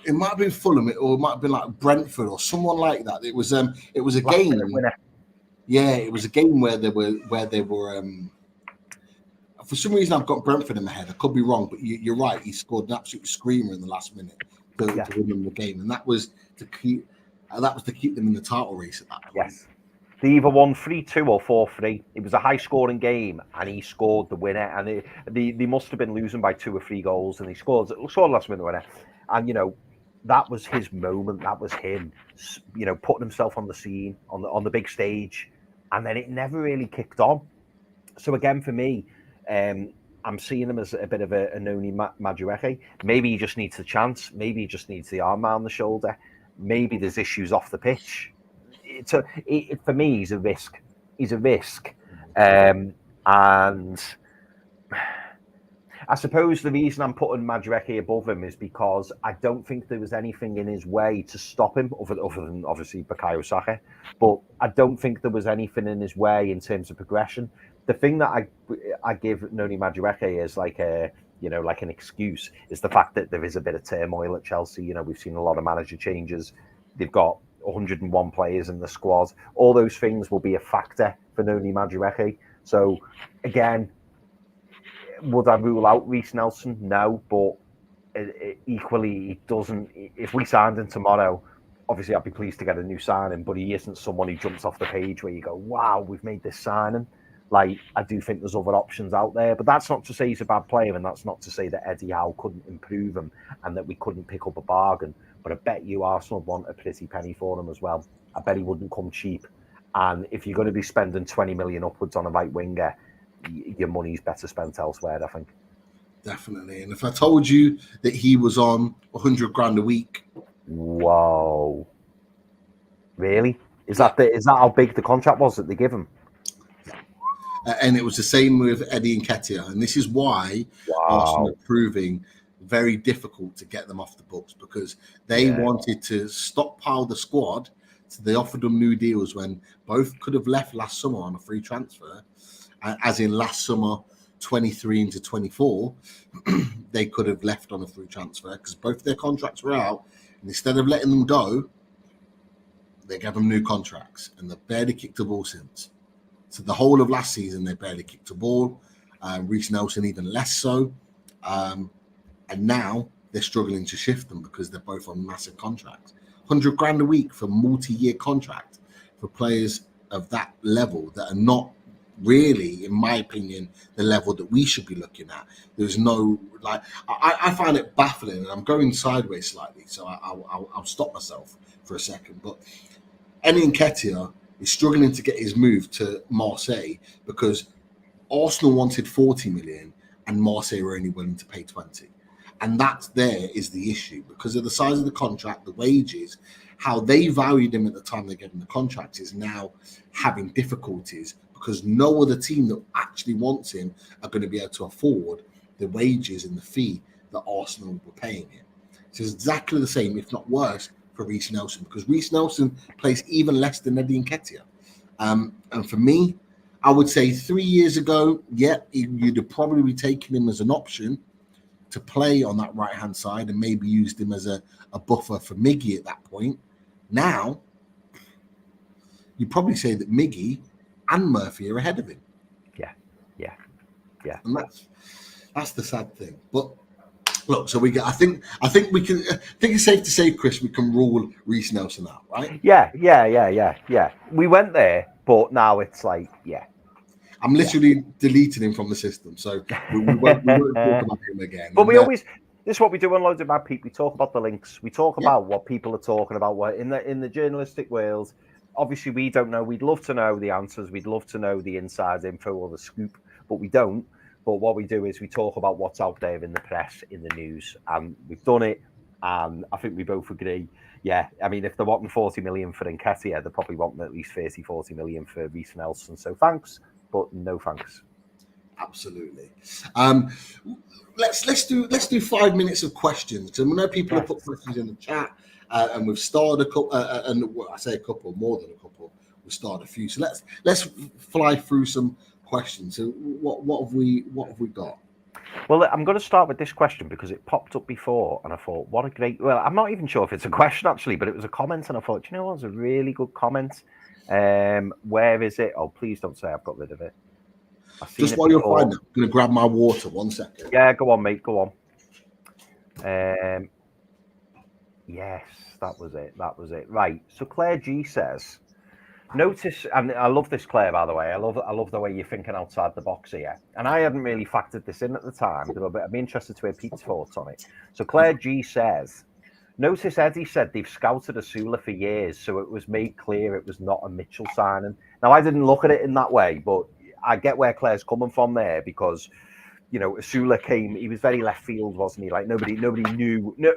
It might have been Fulham, or it might have been like Brentford or someone like that. It was a game. Yeah, it was a game where they were. For some reason, I've got Brentford in my head. I could be wrong, but you're right. He scored an absolute screamer in the last minute to win them the game, and that was to keep them in the title race at that point. Yes. They either won 3-2 or 4-3. It was a high-scoring game, and he scored the winner. And they must have been losing by 2 or 3 goals, and he scored last minute winner. And that was his moment. That was him, putting himself on the scene, on the big stage, and then it never really kicked on. So again, for me, I'm seeing him as a bit of a Noni Madueke. Maybe he just needs a chance. Maybe he just needs the arm around the shoulder. Maybe there's issues off the pitch. For me, he's a risk. He's a risk, and I suppose the reason I'm putting Madueke above him is because I don't think there was anything in his way to stop him, other than obviously Bukayo Saka. But I don't think there was anything in his way in terms of progression. The thing that I give Noni Madueke as like an excuse is the fact that there is a bit of turmoil at Chelsea. We've seen a lot of manager changes. They've got 101 players in the squad. All those things will be a factor for Noni Madueke. So again, would I rule out Reece Nelson? No, but equally, it doesn't. If we signed him tomorrow, obviously I'd be pleased to get a new signing, but he isn't someone who jumps off the page where you go, wow, we've made this signing. Like, I do think there's other options out there, but that's not to say he's a bad player, and that's not to say that Eddie Howe couldn't improve him and that we couldn't pick up a bargain. But I bet you Arsenal want a pretty penny for him as well. I bet he wouldn't come cheap. And if you're going to be spending 20 million upwards on a right winger, your money's better spent elsewhere, I think. Definitely. And if I told you that he was on 100 grand a week. Whoa. Really? Is that how big the contract was that they give him? And it was the same with Eddie Nketiah. And this is why Arsenal are proving very difficult to get them off the books, because they wanted to stockpile the squad. So they offered them new deals when both could have left last summer on a free transfer, as in last summer, 23 into 24, they could have left on a free transfer because both their contracts were out. And instead of letting them go, they gave them new contracts, and they've barely kicked a ball since. So the whole of last season, they barely kicked a ball. Reece Nelson even less so. And now they're struggling to shift them because they're both on massive contracts. 100 grand a week for multi-year contract for players of that level that are not really, in my opinion, the level that we should be looking at. There's no, I find it baffling, and I'm going sideways slightly, so I'll stop myself for a second. But Eddie Nketiah is struggling to get his move to Marseille because Arsenal wanted 40 million and Marseille were only willing to pay 20. And that there is the issue because of the size of the contract, the wages, how they valued him at the time they gave him the contract is now having difficulties because no other team that actually wants him are going to be able to afford the wages and the fee that Arsenal were paying him. So it's exactly the same, if not worse, for Reece Nelson because Reece Nelson plays even less than Eddie Nketiah. And for me, I would say 3 years ago, you'd have probably taken him as an option to play on that right-hand side and maybe used him as a buffer for Miggy at that point. Now, you'd probably say that Miggy and Murphy are ahead of him. Yeah. And that's the sad thing. But look, so I think we can. I think it's safe to say, Chris, we can rule Reece Nelson out, right? Yeah. We went there, but now it's like, I'm literally deleting him from the system, so we won't talk about him again. But this is what we do on Loads of Mad People. We talk about the links. We talk about what people are talking about. What in the journalistic world. Obviously, we don't know. We'd love to know the answers. We'd love to know the inside info or the scoop, but we don't. But what we do is we talk about what's out there in the press, in the news, and we've done it. And I think we both agree. Yeah, I mean, if they're wanting 40 million for Nketiah, they're probably wanting at least 40 million for Reece Nelson. So thanks, but no thanks. Absolutely. Let's do 5 minutes of questions. And we know people have put questions in the chat, and we've started a couple. And I say a couple, more than a couple. We've started a few. So let's fly through some questions. So what have we got? Well, I'm going to start with this question because it popped up before, and I thought, what a great. Well, I'm not even sure if it's a question actually, but it was a comment, and I thought, you know what, it's a really good comment. Where is it? Oh, please don't say I've got rid of it. Just while you're finding it, I'm going to grab my water. 1 second. Yeah, go on, mate. Go on. Yes, that was it. Right. So Claire G says, notice, and I love this, Claire, by the way. I love the way you're thinking outside the box here. And I hadn't really factored this in at the time, but I'd be interested to hear Pete's thoughts on it. So Claire G says, notice Eddie said they've scouted Asula for years, so it was made clear it was not a Mitchell signing. Now, I didn't look at it in that way, but I get where Claire's coming from there because, you know, Asula came, he was very left field, wasn't he? Like nobody knew. No,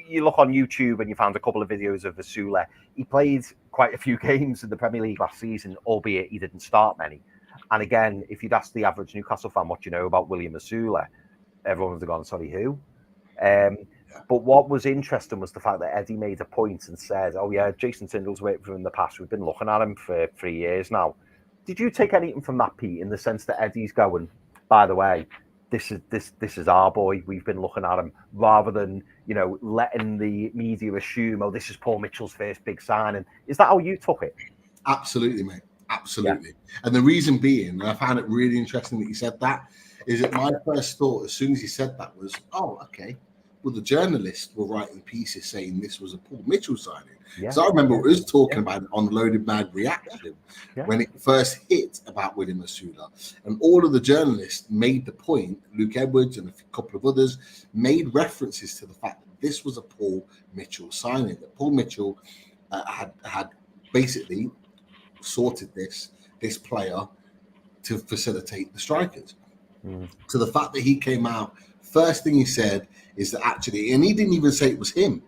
you look on YouTube and you found a couple of videos of Asula. He played quite a few games in the Premier League last season, albeit he didn't start many. And again, if you'd ask the average Newcastle fan what you know about William Asula, everyone would have gone, sorry, who? But what was interesting was the fact that Eddie made a point and said, oh yeah, Jason Tindall's worked for him in the past. We've been looking at him for 3 years now. Did you take anything from that, Pete, in the sense that Eddie's going, by the way, this is our boy, we've been looking at him, rather than, you know, letting the media assume, oh, this is Paul Mitchell's first big signing? Is that how you took it? Absolutely, mate. Absolutely. Yeah. And the reason being, and I found it really interesting that you said that, is that my first thought as soon as he said that was, oh, okay. Well, the journalists were writing pieces saying this was a Paul Mitchell signing. Yeah. So I remember we was talking about it on Loaded Mag Reaction when it first hit about William Asula. And all of the journalists made the point, Luke Edwards and a couple of others, made references to the fact that this was a Paul Mitchell signing, that Paul Mitchell had basically sorted this player to facilitate the strikers. So the fact that he came out, first thing he said is that actually, and he didn't even say it was him.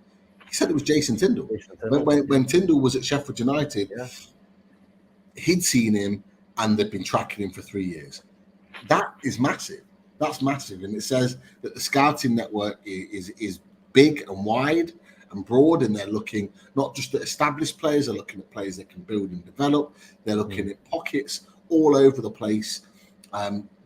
He said it was Jason Tindall. When Tindall was at Sheffield United, he'd seen him and they'd been tracking him for 3 years. That is massive. That's massive. And it says that the scouting network is big and wide and broad, and they're looking not just at established players, they're looking at players that can build and develop. They're looking at pockets all over the place.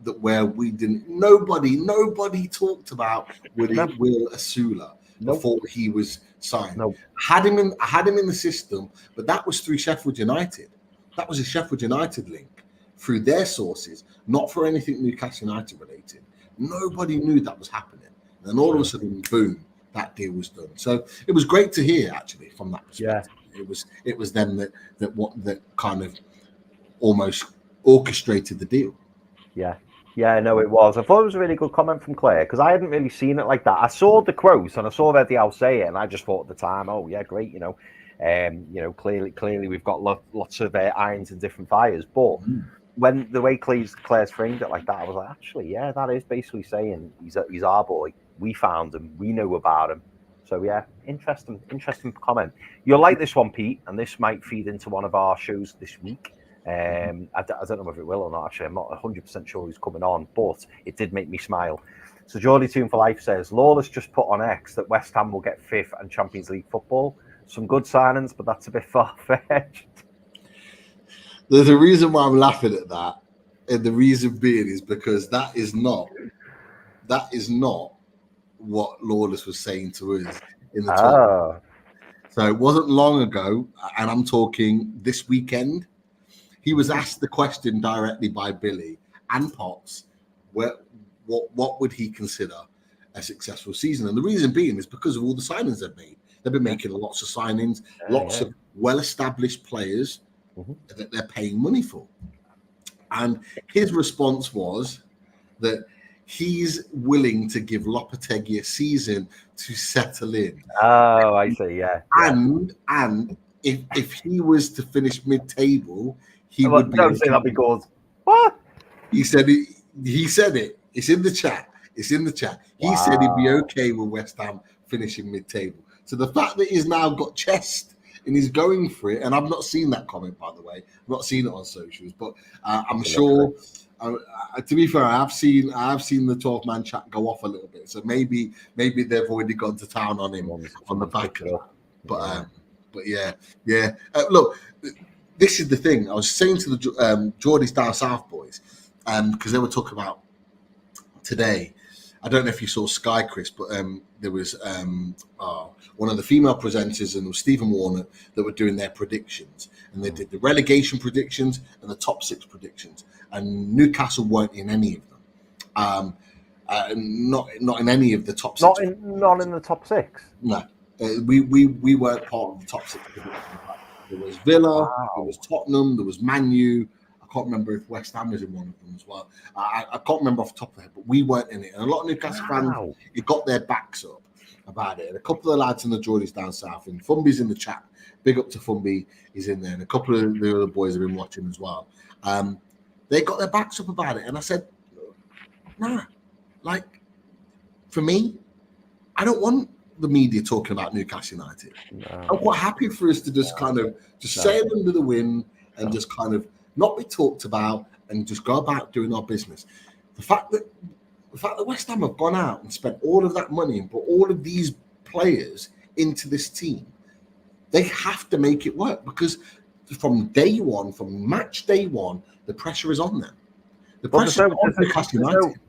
That where we didn't, nobody talked about Will Asula before he was signed. I had him in the system, but that was through Sheffield United. That was a Sheffield United link through their sources, not for anything Newcastle United related. Nobody knew that was happening, and then all of a sudden, boom, that deal was done. So it was great to hear actually from that perspective. It was them that kind of almost orchestrated the deal. Yeah, no, it was. I thought it was a really good comment from Claire because I hadn't really seen it like that. I saw the quotes and I saw Eddie Howe say it, and I just thought at the time, oh yeah, great, clearly we've got lots of irons in different fires. But when the way Claire's framed it like that, I was like, actually, yeah, that is basically saying he's our boy. We found him. We know about him. So yeah, interesting comment. You'll like this one, Pete, and this might feed into one of our shows this week. I don't know if it will or not. Actually, I'm not 100% sure who's coming on, but it did make me smile. So Geordie Tune for Life says, Lawless just put on X that West Ham will get 5th and Champions League football. Some good signings, but that's a bit far-fetched. There's a reason why I'm laughing at that, and the reason being is because that is not what Lawless was saying to us in the talk. Oh. So it wasn't long ago, and I'm talking this weekend. He was asked the question directly by Billy and Potts, what would he consider a successful season? And the reason being is because of all the signings they've made. They've been making lots of signings, lots of well-established players that they're paying money for. And his response was that he's willing to give Lopetegui a season to settle in. Oh, I see. Yeah. And if he was to finish mid-table, he would be. Don't say that because what? He said it. It's in the chat. He said he'd be okay with West Ham finishing mid-table. So the fact that he's now got chest and he's going for it, and I've not seen that comment, by the way. I've not seen it on socials, but I'm sure. To be fair, I have seen the 12-man chat go off a little bit. So maybe they've already gone to town on him on the back of it. But yeah. Look, this is the thing. I was saying to the Geordies down south boys, because they were talking about today. I don't know if you saw Sky, Chris, but there was one of the female presenters, and it was Stephen Warner, that were doing their predictions, and they did the relegation predictions and the top 6 predictions, and Newcastle weren't in any of them. Not in any of the top 6. Not in the top 6. No, we weren't part of the top 6 predictions. There was Villa, there was Tottenham, there was Man U. I can't remember if West Ham was in one of them as well. I can't remember off the top of the head, but we weren't in it. And a lot of Newcastle fans, it got their backs up about it. And a couple of the lads in the Geordies down south, and Fumby's in the chat. Big up to Fumby, he's in there. And a couple of the other boys have been watching as well. They got their backs up about it. And I said, nah, like, for me, I don't want the media talking about Newcastle United. No. I'm quite happy for us to just sail under the wind and just kind of not be talked about and just go about doing our business. The fact that West Ham have gone out and spent all of that money and put all of these players into this team, they have to make it work, because from day one, from match day one, the pressure is on them. The pressure is on Newcastle United.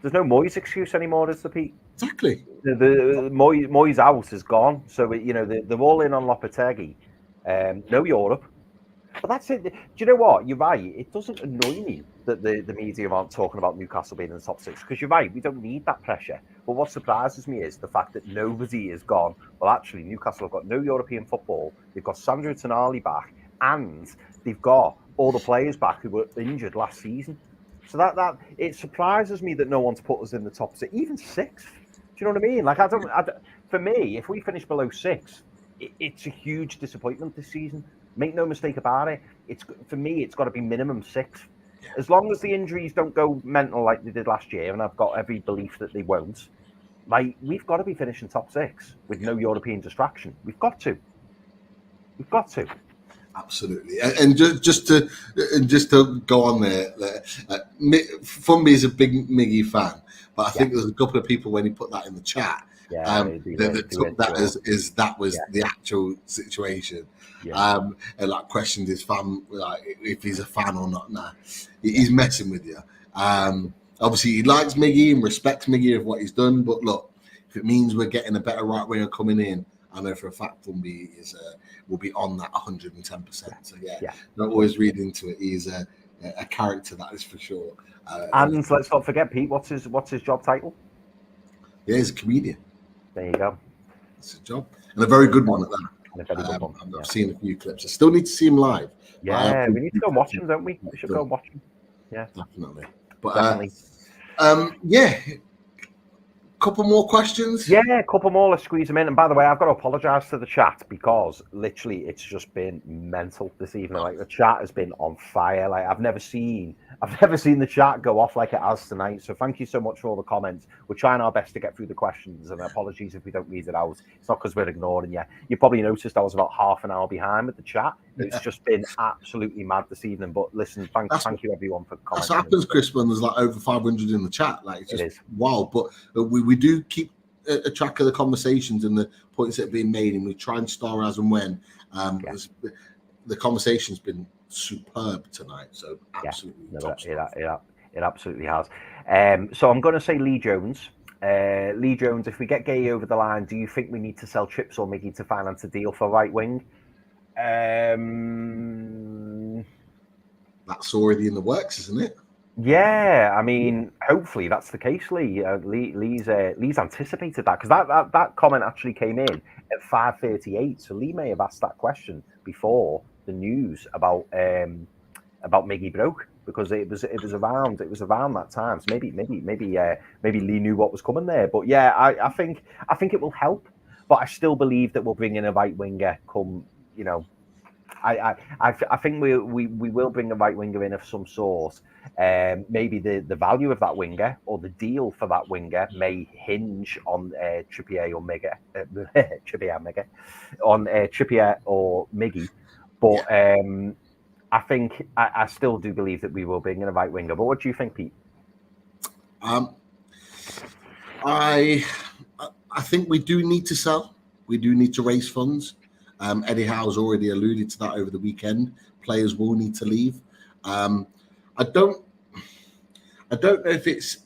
There's no Moyes excuse anymore, is there, Pete? Exactly. The Moyes out is gone, so they're all in on Lopetegui. No Europe. But that's it. Do you know what? You're right. It doesn't annoy me that the media aren't talking about Newcastle being in the top 6, because you're right. We don't need that pressure. But what surprises me is the fact that nobody is gone. Well, actually, Newcastle have got no European football. They've got Sandro Tonali back, and they've got all the players back who were injured last season. So that it surprises me that no one's put us in the top 6, even 6th. Do you know what I mean? Like, I don't. For me, if we finish below 6, it's a huge disappointment this season. Make no mistake about it. For me, it's got to be minimum 6. As long as the injuries don't go mental like they did last year, and I've got every belief that they won't. Like, we've got to be finishing top 6 with no European distraction. We've got to. Absolutely, and just to go on there, Fumby is a big Miggy fan, but I think there's a couple of people when he put that in the chat that took that as that was the actual situation, and like questioned his fan, like if he's a fan or not. Nah, he's messing with you. Obviously, he likes Miggy and respects Miggy of what he's done, but look, if it means we're getting a better right winger coming in, I know for a fact Fumby will be on that 110%. So don't always read into it. He's a character, that is for sure. And let's not forget, Pete. What's his job title? Yeah, he's a comedian. There you go. It's a job, and a very good one at that. I've seen a few clips. I still need to see him live. Yeah, we need to go watch him, don't we? We should go watch him. Yeah, definitely. But couple more questions? Yeah, a couple more. Let's squeeze them in. And by the way, I've got to apologise to the chat, because literally it's just been mental this evening. Like, the chat has been on fire. Like, I've never seen the chat go off like it has tonight. So thank you so much for all the comments. We're trying our best to get through the questions, and apologies if we don't read it out. It's not because we're ignoring you. You probably noticed I was about half an hour behind with the chat. It's just been absolutely mad this evening. But listen, thank you everyone for commenting. That's what happens, Chris, when there's like over 500 in the chat. Like, it's just wild. But we do keep a track of the conversations and the points that are being made, and we try and star as and when. The conversation's been superb tonight. So absolutely top stuff. It absolutely has. So I'm going to say Lee Jones. Lee Jones, if we get Guehi over the line, do you think we need to sell Trips or Miggy to finance a deal for right wing? That's already in the works, isn't it? Yeah, I mean, hopefully that's the case, Lee. Lee's anticipated that, because that comment actually came in at 5:38. So Lee may have asked that question before the news about Miggy broke, because it was around that time. So maybe Lee knew what was coming there. But yeah, I think it will help. But I still believe that we'll bring in a right winger come, you know. I think we will bring a right winger in of some sort. Maybe the value of that winger or the deal for that winger may hinge on Trippier or Miggy, Trippier or Miggy. But I think I still do believe that we will bring in a right winger. But what do you think, Pete? I think we do need to sell. We do need to raise funds. Eddie Howe's already alluded to that over the weekend. Players will need to leave. I don't know if it's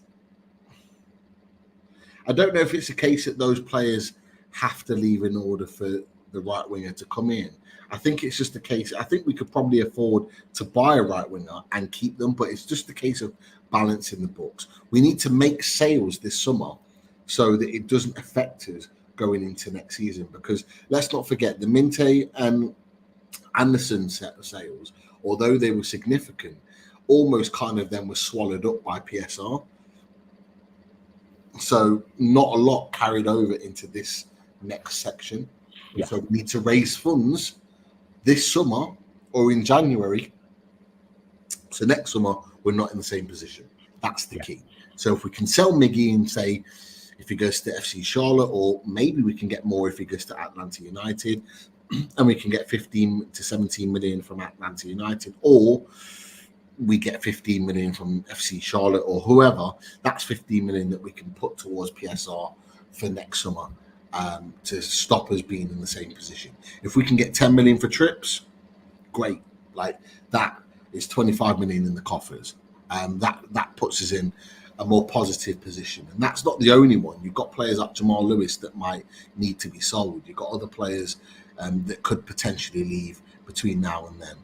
a case that those players have to leave in order for the right winger to come in. I think it's just a case. I think we could probably afford to buy a right winger and keep them, but it's just a case of balancing the books. We need to make sales this summer so that it doesn't affect us going into next season, because let's not forget the Minte and Anderson set of sales, although they were significant, almost kind of then were swallowed up by PSR. So not a lot carried over into this next section. Yeah. So we need to raise funds this summer or in January. So next summer, we're not in the same position. That's the key. So if we can sell Miggy and say, if he goes to FC Charlotte, or maybe we can get more if he goes to Atlanta United, and we can get 15 to 17 million from Atlanta United, or we get 15 million from FC Charlotte or whoever. That's 15 million that we can put towards PSR for next summer to stop us being in the same position. If we can get 10 million for Trips, great. Like that is 25 million in the coffers. That puts us in a more positive position. And that's not the only one. You've got players like Jamal Lewis that might need to be sold. You've got other players that could potentially leave between now and then.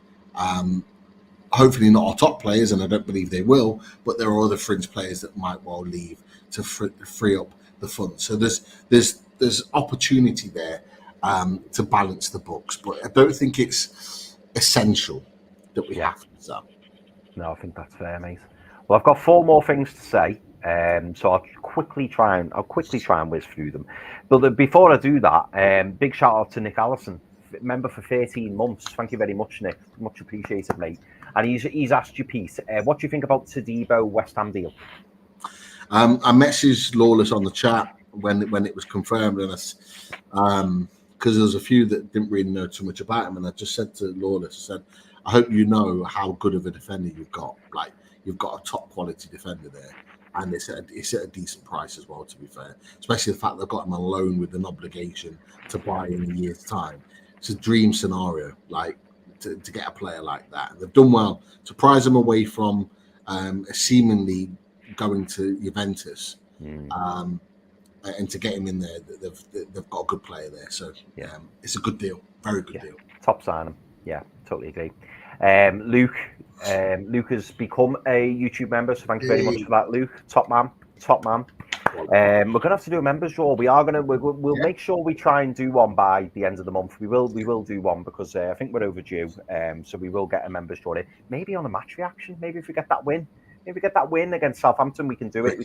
Hopefully not our top players, and I don't believe they will, but there are other fringe players that might well leave to free up the funds. So there's opportunity there to balance the books, but I don't think it's essential that we have to sell. No, I think that's fair, mate. Well, I've got 4 more things to say, so I'll quickly try and whiz through them. But before I do that, big shout out to Nick Allison, member for 13 months. Thank you very much, Nick. Much appreciated, mate. And he's asked you, Pete, what do you think about Todibo West Ham deal? I messaged Lawless on the chat when it was confirmed, and because there was a few that didn't really know too much about him, and I just said to Lawless, I said, I hope you know how good of a defender you've got. Like, you've got a top quality defender there, and it's at a decent price as well, to be fair. Especially the fact they've got him on loan with an obligation to buy in a year's time. It's a dream scenario, like to get a player like that. And they've done well to prize him away from seemingly going to Juventus, and to get him in there. They've got a good player there, so it's a good deal, very good deal. Top signing. Yeah, totally agree. Luke has become a YouTube member, so thank you very much for that, Luke. Top man. We're gonna have to do a members draw. We'll make sure we try and do one by the end of the month. We will do one, because I think we're overdue. So we will get a members draw in. Maybe on a match reaction. Maybe if we get that win. Maybe we get that win against Southampton, we can do it.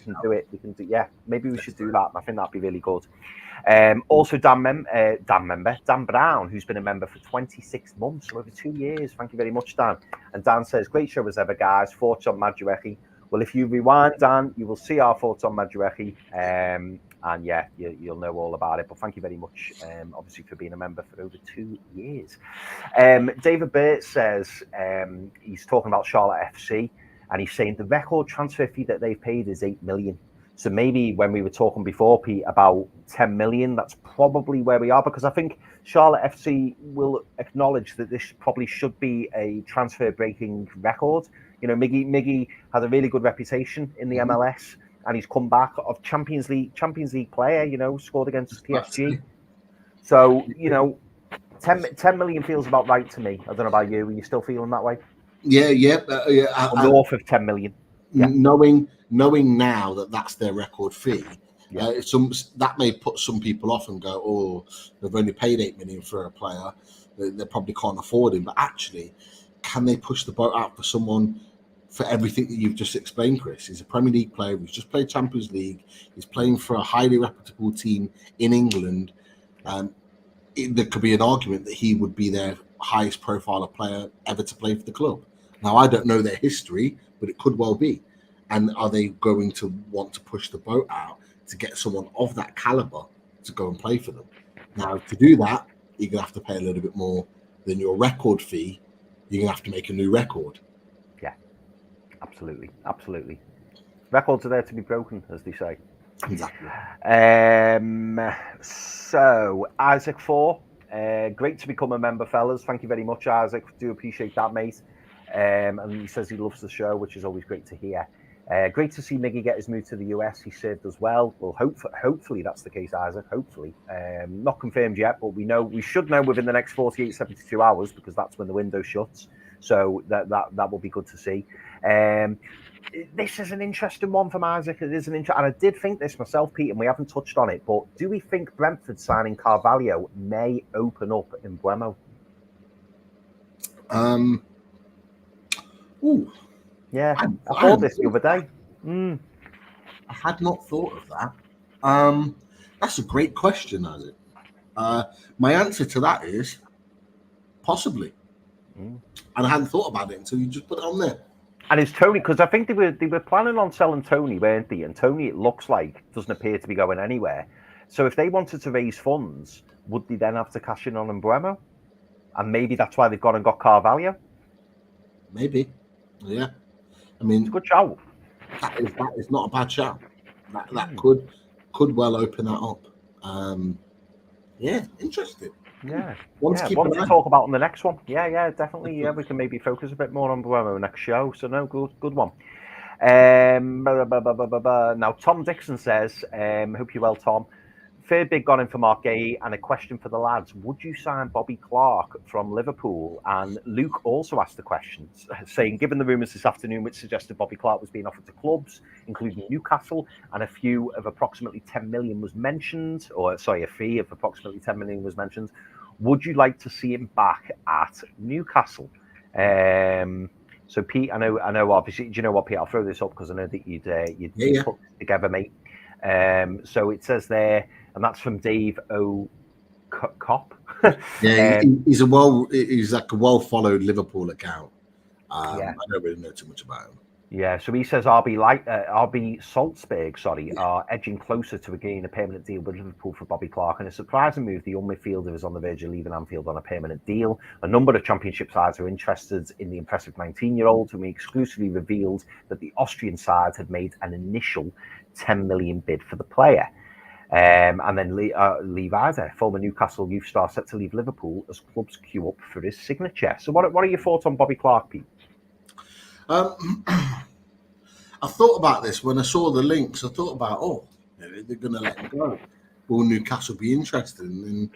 Maybe we should do that. I think that'd be really good. Also, Dan Brown, who's been a member for 26 months, so over 2 years. Thank you very much, Dan. And Dan says, great show as ever, guys. Thoughts on Madueke? Well, if you rewind, Dan, you will see our thoughts on Madueke. And yeah, you'll know all about it. But thank you very much, obviously, for being a member for over 2 years. David Burt says he's talking about Charlotte FC. And he's saying the record transfer fee that they've paid is 8 million. So maybe when we were talking before, Pete, about 10 million, that's probably where we are, because I think Charlotte FC will acknowledge that this probably should be a transfer-breaking record. You know, Miggy has a really good reputation in the MLS, and he's come back of Champions League player, you know, scored against PSG. So, you know, 10 million feels about right to me. I don't know about you. Are you still feeling that way? Yeah. North of 10 million. Yeah. Knowing now that that's their record fee, that may put some people off and go, oh, they've only paid 8 million for a player. They probably can't afford him. But actually, can they push the boat out for someone for everything that you've just explained, Chris? He's a Premier League player. He's just played Champions League. He's playing for a highly reputable team in England. There could be an argument that he would be their highest profile player ever to play for the club. Now, I don't know their history, but it could well be. And are they going to want to push the boat out to get someone of that caliber to go and play for them? Now, to do that, you're going to have to pay a little bit more than your record fee. You're going to have to make a new record. Yeah, absolutely. Records are there to be broken, as they say. Exactly. So, Isaac 4, great to become a member, fellas. Thank you very much, Isaac. Do appreciate that, mate. And he says he loves the show, which is always great to hear. Great to see Miggy get his move to the US. He served as well. Well, hopefully that's the case, Isaac. Hopefully. Not confirmed yet, but we should know within the next 48, 72 hours, because that's when the window shuts. So that will be good to see. This is an interesting one from Isaac. It is and I did think this myself, Pete, and we haven't touched on it, but do we think Brentford signing Carvalho may open up in Buemo? Yeah, I thought this the other day. I had not thought of that. That's a great question, Isaac. My answer to that is possibly. And I hadn't thought about it until you just put it on there. And it's Tony, because I think they were planning on selling Tony, weren't they? And Tony, it looks like, doesn't appear to be going anywhere. So if they wanted to raise funds, would they then have to cash in on Buemo? And maybe that's why they've gone and got Carvalho? Maybe. Yeah. I mean, it's a good shout. That is not a bad shout. That could well open that up. Yeah, interesting. Yeah. One to talk about on the next one. Yeah, definitely. Yeah, we can maybe focus a bit more on Buemo next show. So no, good one. Now Tom Dixon says, hope you're well, Tom. Third big gone in for Mark Guehi, and a question for the lads. Would you sign Bobby Clark from Liverpool? And Luke also asked the question, saying, given the rumours this afternoon which suggested Bobby Clark was being offered to clubs, including Newcastle, and a fee of approximately 10 million was mentioned, would you like to see him back at Newcastle? So Pete, I know obviously, do you know what, Pete? I'll throw this up because I know that you'd put it together, mate. So it says there, and that's from Dave O. Cop. Yeah, he's like a well-followed Liverpool account. I don't really know too much about him. Yeah, so he says RB Salzburg, are edging closer to agreeing a permanent deal with Liverpool for Bobby Clark. And a surprising move, the young midfielder is on the verge of leaving Anfield on a permanent deal. A number of Championship sides are interested in the impressive 19-year-old, whom we exclusively revealed that the Austrian side had made an initial 10 million bid for the player. And then Lee Weiser, former Newcastle youth star, set to leave Liverpool as clubs queue up for his signature. So what are your thoughts on Bobby Clark, Pete? I thought about this when I saw the links. I thought about, they're going to let him go. Will Newcastle be interested? And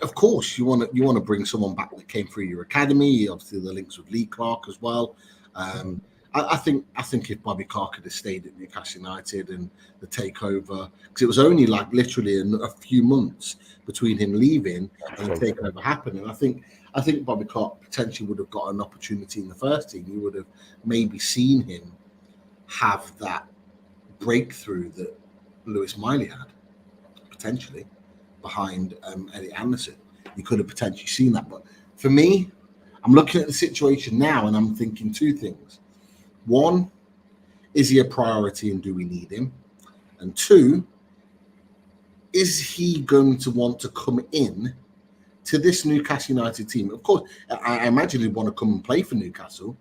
of course, you want to bring someone back that came through your academy. Obviously, the links with Lee Clark as well. I think if Bobby Clark had stayed at Newcastle United and the takeover, because it was only like literally a few months between him leaving and the takeover happening. I think Bobby Clark potentially would have got an opportunity in the first team. You would have maybe seen him have that breakthrough that Lewis Miley had, potentially, behind Elliot Anderson. You could have potentially seen that. But for me, I'm looking at the situation now and I'm thinking two things. One, is he a priority and do we need him? And two, is he going to want to come in to this Newcastle United team? Of course, I imagine he'd want to come and play for Newcastle,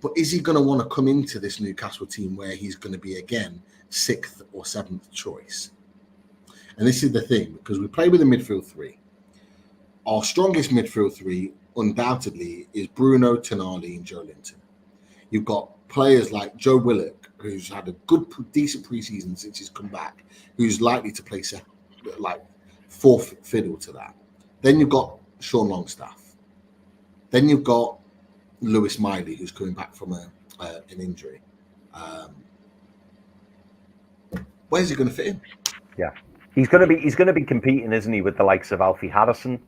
But is he going to want to come into this Newcastle team where he's going to be, again, 6th or 7th choice? And this is the thing, because we play with a midfield three. Our strongest midfield three, undoubtedly, is Bruno, Tonali, and Joe Linton. You've got players like Joe Willock, who's had a decent preseason since he's come back, who's likely to play like fourth fiddle to that. Then you've got Sean Longstaff. Then you've got Lewis Miley, who's coming back from an injury. Where's he going to fit in? Yeah, he's going to be competing, isn't he, with the likes of Alfie Harrison?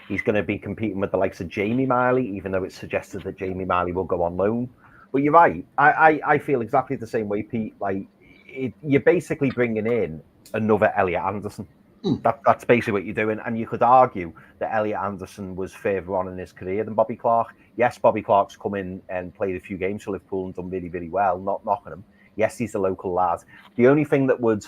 He's going to be competing with the likes of Jamie Miley, even though it's suggested that Jamie Miley will go on loan. But you're right. I feel exactly the same way, Pete. Like, you're basically bringing in another Elliot Anderson. That's basically what you're doing. And you could argue that Elliot Anderson was further on in his career than Bobby Clark. Yes, Bobby Clark's come in and played a few games for Liverpool and done really, really well, not knocking him. Yes, he's a local lad. The only thing that would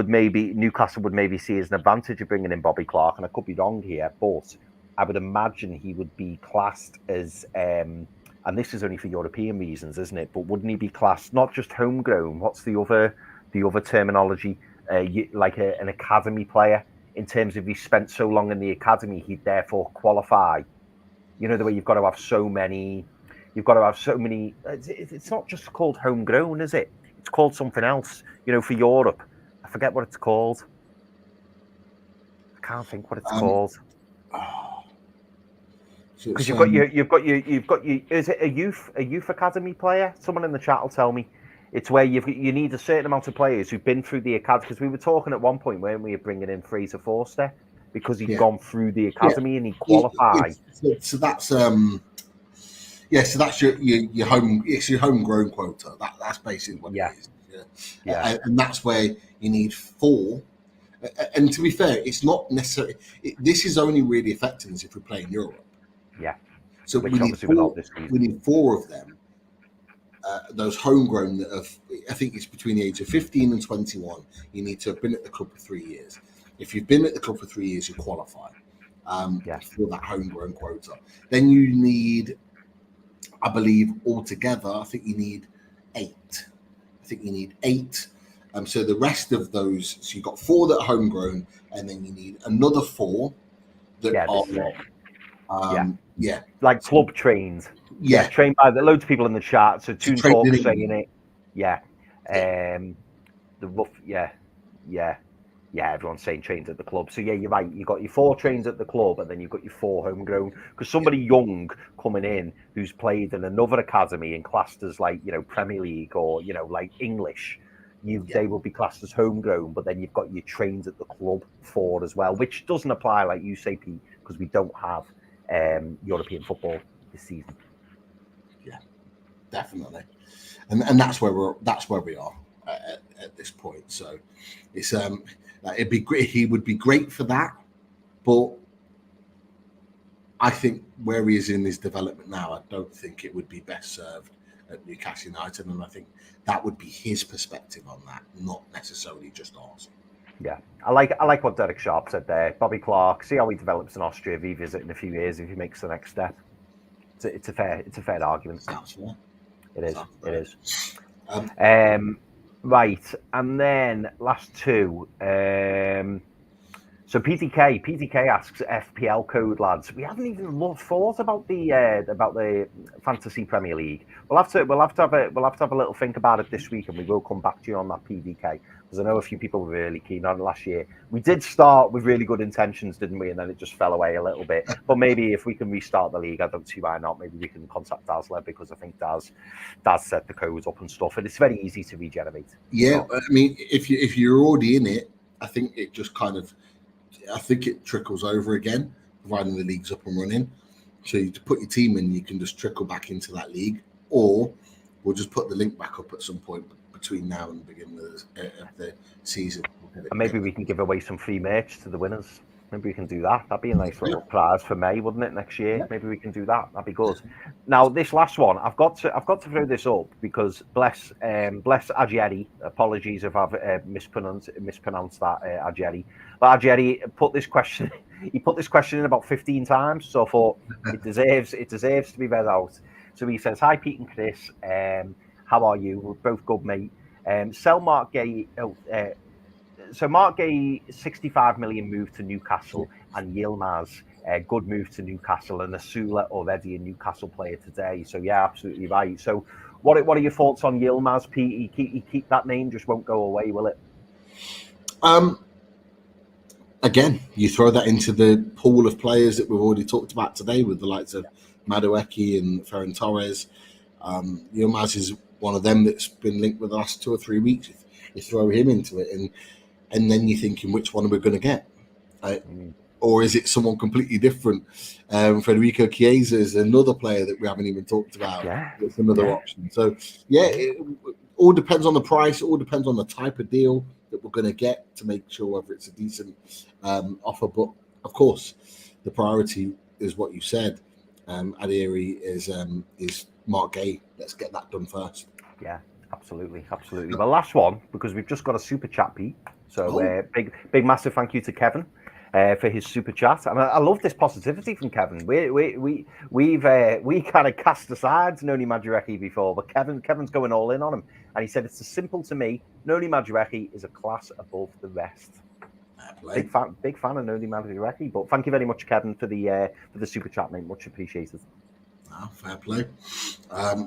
maybe Newcastle would maybe see as an advantage of bringing in Bobby Clark, and I could be wrong here, but I would imagine he would be classed as, and this is only for European reasons, isn't it? But wouldn't he be classed not just homegrown? What's the other terminology? Like an academy player, in terms of he spent so long in the academy, he'd therefore qualify. You know, the way you've got to have so many. It's not just called homegrown, is it? It's called something else. You know, for Europe, I forget what it's called. I can't think what it's called. Because you've got your. Is it a youth academy player? Someone in the chat will tell me. It's where you need a certain amount of players who've been through the academy. Because we were talking at one point, weren't we, of bringing in Fraser Forster because he'd gone through the academy and he qualified. So that's So that's your home. It's your homegrown quota. That's basically what it is. Yeah. And that's where you need 4. And to be fair, it's not necessarily. This is only really affecting us if we play in Europe. Yeah. So we need 4 of them. Those homegrown that have, I think it's between the age of 15 and 21. You need to have been at the club for 3 years. If you've been at the club for 3 years, you qualify for that homegrown quota. Then you need, I believe, altogether, I think you need 8. So the rest of those, so you've got 4 that are homegrown, and then you need another 4 that are like club trained. Yeah, trained by loads of people in the chat. So Toon Talk saying it. Yeah. The rough. Yeah. Everyone's saying trained at the club. So yeah, you're right. You've got your 4 trains at the club, and then you've got your 4 homegrown. Because somebody young coming in who's played in another academy and classed as like, you know, Premier League or, you know, like English, they will be classed as homegrown. But then you've got your trains at the club 4 as well, which doesn't apply, like you say, Pete, because we don't have European football this season. Yeah, definitely, and that's where we are at this point. So it's it'd be great. He would be great for that, but I think where he is in his development now, I don't think it would be best served at Newcastle United, and I think that would be his perspective on that, not necessarily just ours. Yeah, I like what Derek Sharp said there. Bobby Clark, see how he develops in Austria, revisit in a few years if he makes the next step. It's a fair argument. It is. Right, and then last 2. So PTK asks FPL code, lads. We haven't even thought about the Fantasy Premier League. We'll have to have a little think about it this week, and we will come back to you on that PDK, because I know a few people were really keen on it last year. We did start with really good intentions, didn't we? And then it just fell away a little bit. But maybe if we can restart the league, I don't see why not. Maybe we can contact Dazzler, because I think Daz set the codes up and stuff, and it's very easy to regenerate. Yeah, I mean, if you're already in it, I think it just kind of. I think it trickles over again, providing the league's up and running. So you put your team in, you can just trickle back into that league, or we'll just put the link back up at some point between now and the beginning of the season. And maybe we can give away some free merch to the winners. Maybe we can do that. That'd be a nice little prize for May, wouldn't it? Next year, maybe we can do that. That'd be good. Now, this last one, I've got to throw this up because bless Ajeri. Apologies if I've mispronounced that, Ajeri. But Ajeri put this question. He put this question in about 15 times, so I thought it deserves to be read out. So he says, "Hi, Pete and Chris. How are you? We're both good, mate. Sell Mark Guehi." So Mark Guehi, 65 million move to Newcastle, and Yilmaz, good move to Newcastle, and Asula already a Newcastle player today. So yeah, absolutely right. So what are your thoughts on Yilmaz, Pete? He keep that name, just won't go away, will it? Again, you throw that into the pool of players that we've already talked about today with the likes of Madueke and Ferran Torres. Yilmaz is one of them that's been linked with the last 2 or 3 weeks. You throw him into it, and then you're thinking, which one are we going to get? Or is it someone completely different? Federico Chiesa is another player that we haven't even talked about. It's another option. So, it all depends on the price. It all depends on the type of deal that we're going to get to make sure whether it's a decent offer. But, of course, the priority is what you said. Adiri is Mark Guehi. Let's get that done first. Yeah, absolutely. Well, last one, because we've just got a super chat, Pete. So big, massive thank you to Kevin for his super chat. And I love this positivity from Kevin. We kind of cast aside Noni Madueke before, but Kevin's going all in on him. And he said, it's as simple to me. Noni Madueke is a class above the rest. Big fan of Noni Madueke. But thank you very much, Kevin, for the super chat, mate. Much appreciated. Fair play.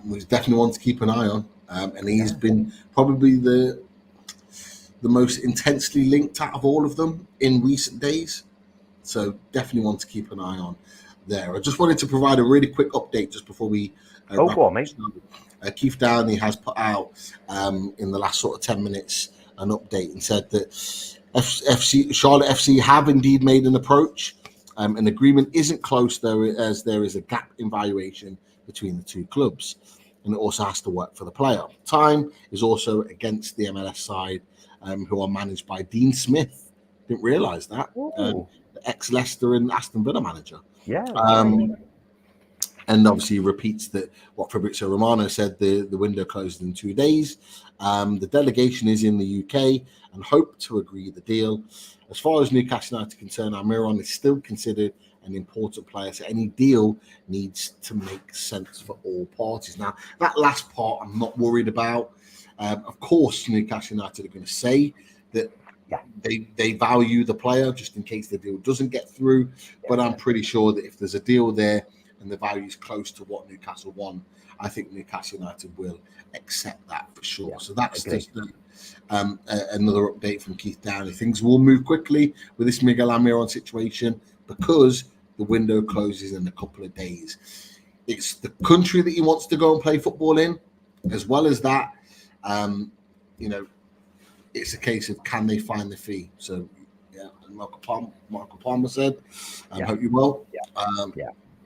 We definitely want to keep an eye on. And he's been probably the most intensely linked out of all of them in recent days. So definitely want to keep an eye on there. I just wanted to provide a really quick update just before we go on, mate. Keith Downey has put out in the last sort of 10 minutes an update and said that Charlotte FC have indeed made an approach. An agreement isn't close though, as there is a gap in valuation between the two clubs, and it also has to work for the player. Time is also against the MLS side, who are managed by Dean Smith. Didn't realise that. The ex-Leicester and Aston Villa manager. Yeah. And obviously repeats that what Fabrizio Romano said, the window closed in 2 days. The delegation is in the UK and hope to agree the deal. As far as Newcastle United are concerned, Almiron is still considered an important player, so any deal needs to make sense for all parties. Now, that last part I'm not worried about. Of course, Newcastle United are going to say that they value the player just in case the deal doesn't get through, but I'm pretty sure that if there's a deal there and the value is close to what Newcastle want, I think Newcastle United will accept that for sure. So that's just another update from Keith Downey. Things will move quickly with this Miguel Almiron situation because the window closes in a couple of days. It's the country that he wants to go and play football in, as well as that. It's a case of can they find the fee? So, Marco Palmer said, I hope you will.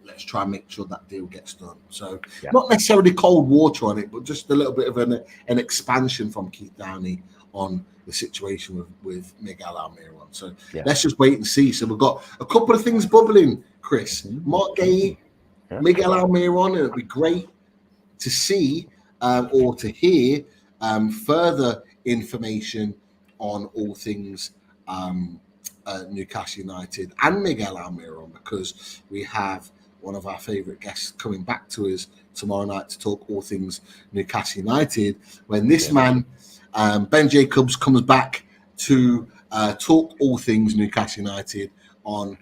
Let's try and make sure that deal gets done. So, not necessarily cold water on it, but just a little bit of an expansion from Keith Downey on the situation with Miguel Almiron. So, let's just wait and see. So, we've got a couple of things bubbling, Chris. Mark Guehi, Miguel Almiron, and it'd be great to see or to hear further information on all things Newcastle United and Miguel Almiron, because we have one of our favourite guests coming back to us tomorrow night to talk all things Newcastle United, when this man, Ben Jacobs, comes back to talk all things Newcastle United on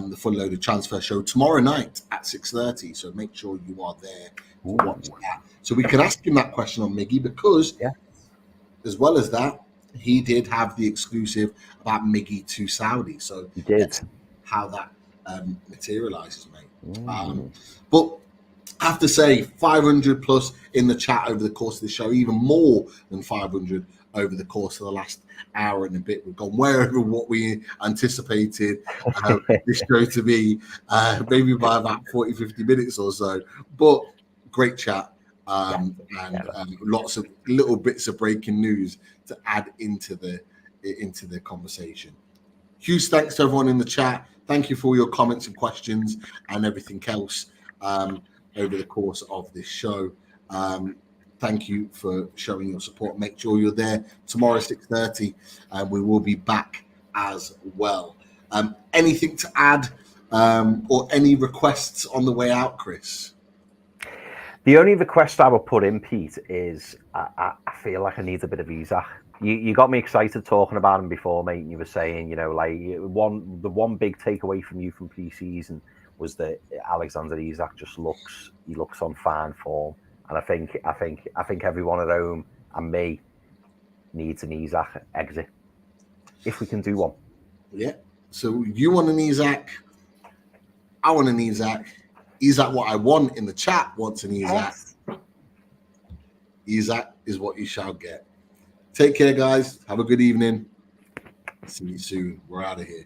the Full Loaded Transfer Show tomorrow night at 6:30. So make sure you are there to watch that. So we can ask him that question on Miggy, because as well as that, he did have the exclusive about Miggy to Saudi. So he did. How that materializes, mate. But I have to say, 500 plus in the chat over the course of the show, even more than 500 over the course of the last hour and a bit. We've gone way over what we anticipated this show to be, maybe by about 40, 50 minutes or so. But great chat. And lots of little bits of breaking news to add into the conversation. Huge thanks to everyone in the chat. Thank you for all your comments and questions and everything else over the course of this show. Thank you for showing your support. Make sure you're there tomorrow at 6:30, and we will be back as well. Anything to add or any requests on the way out, Chris? The only request I would put in, Pete, is I feel like I need a bit of Isaac. You got me excited talking about him before, mate. And you were saying, you know, like the one big takeaway from you from pre-season was that Alexander Isak just looks on fine form, and I think everyone at home and me needs an Isak exit if we can do one. Yeah. So you want an Isak? I want an Isak. Isak, what I want in the chat wants an Isak. Yes. Isak is what you shall get. Take care, guys. Have a good evening. See you soon. We're out of here.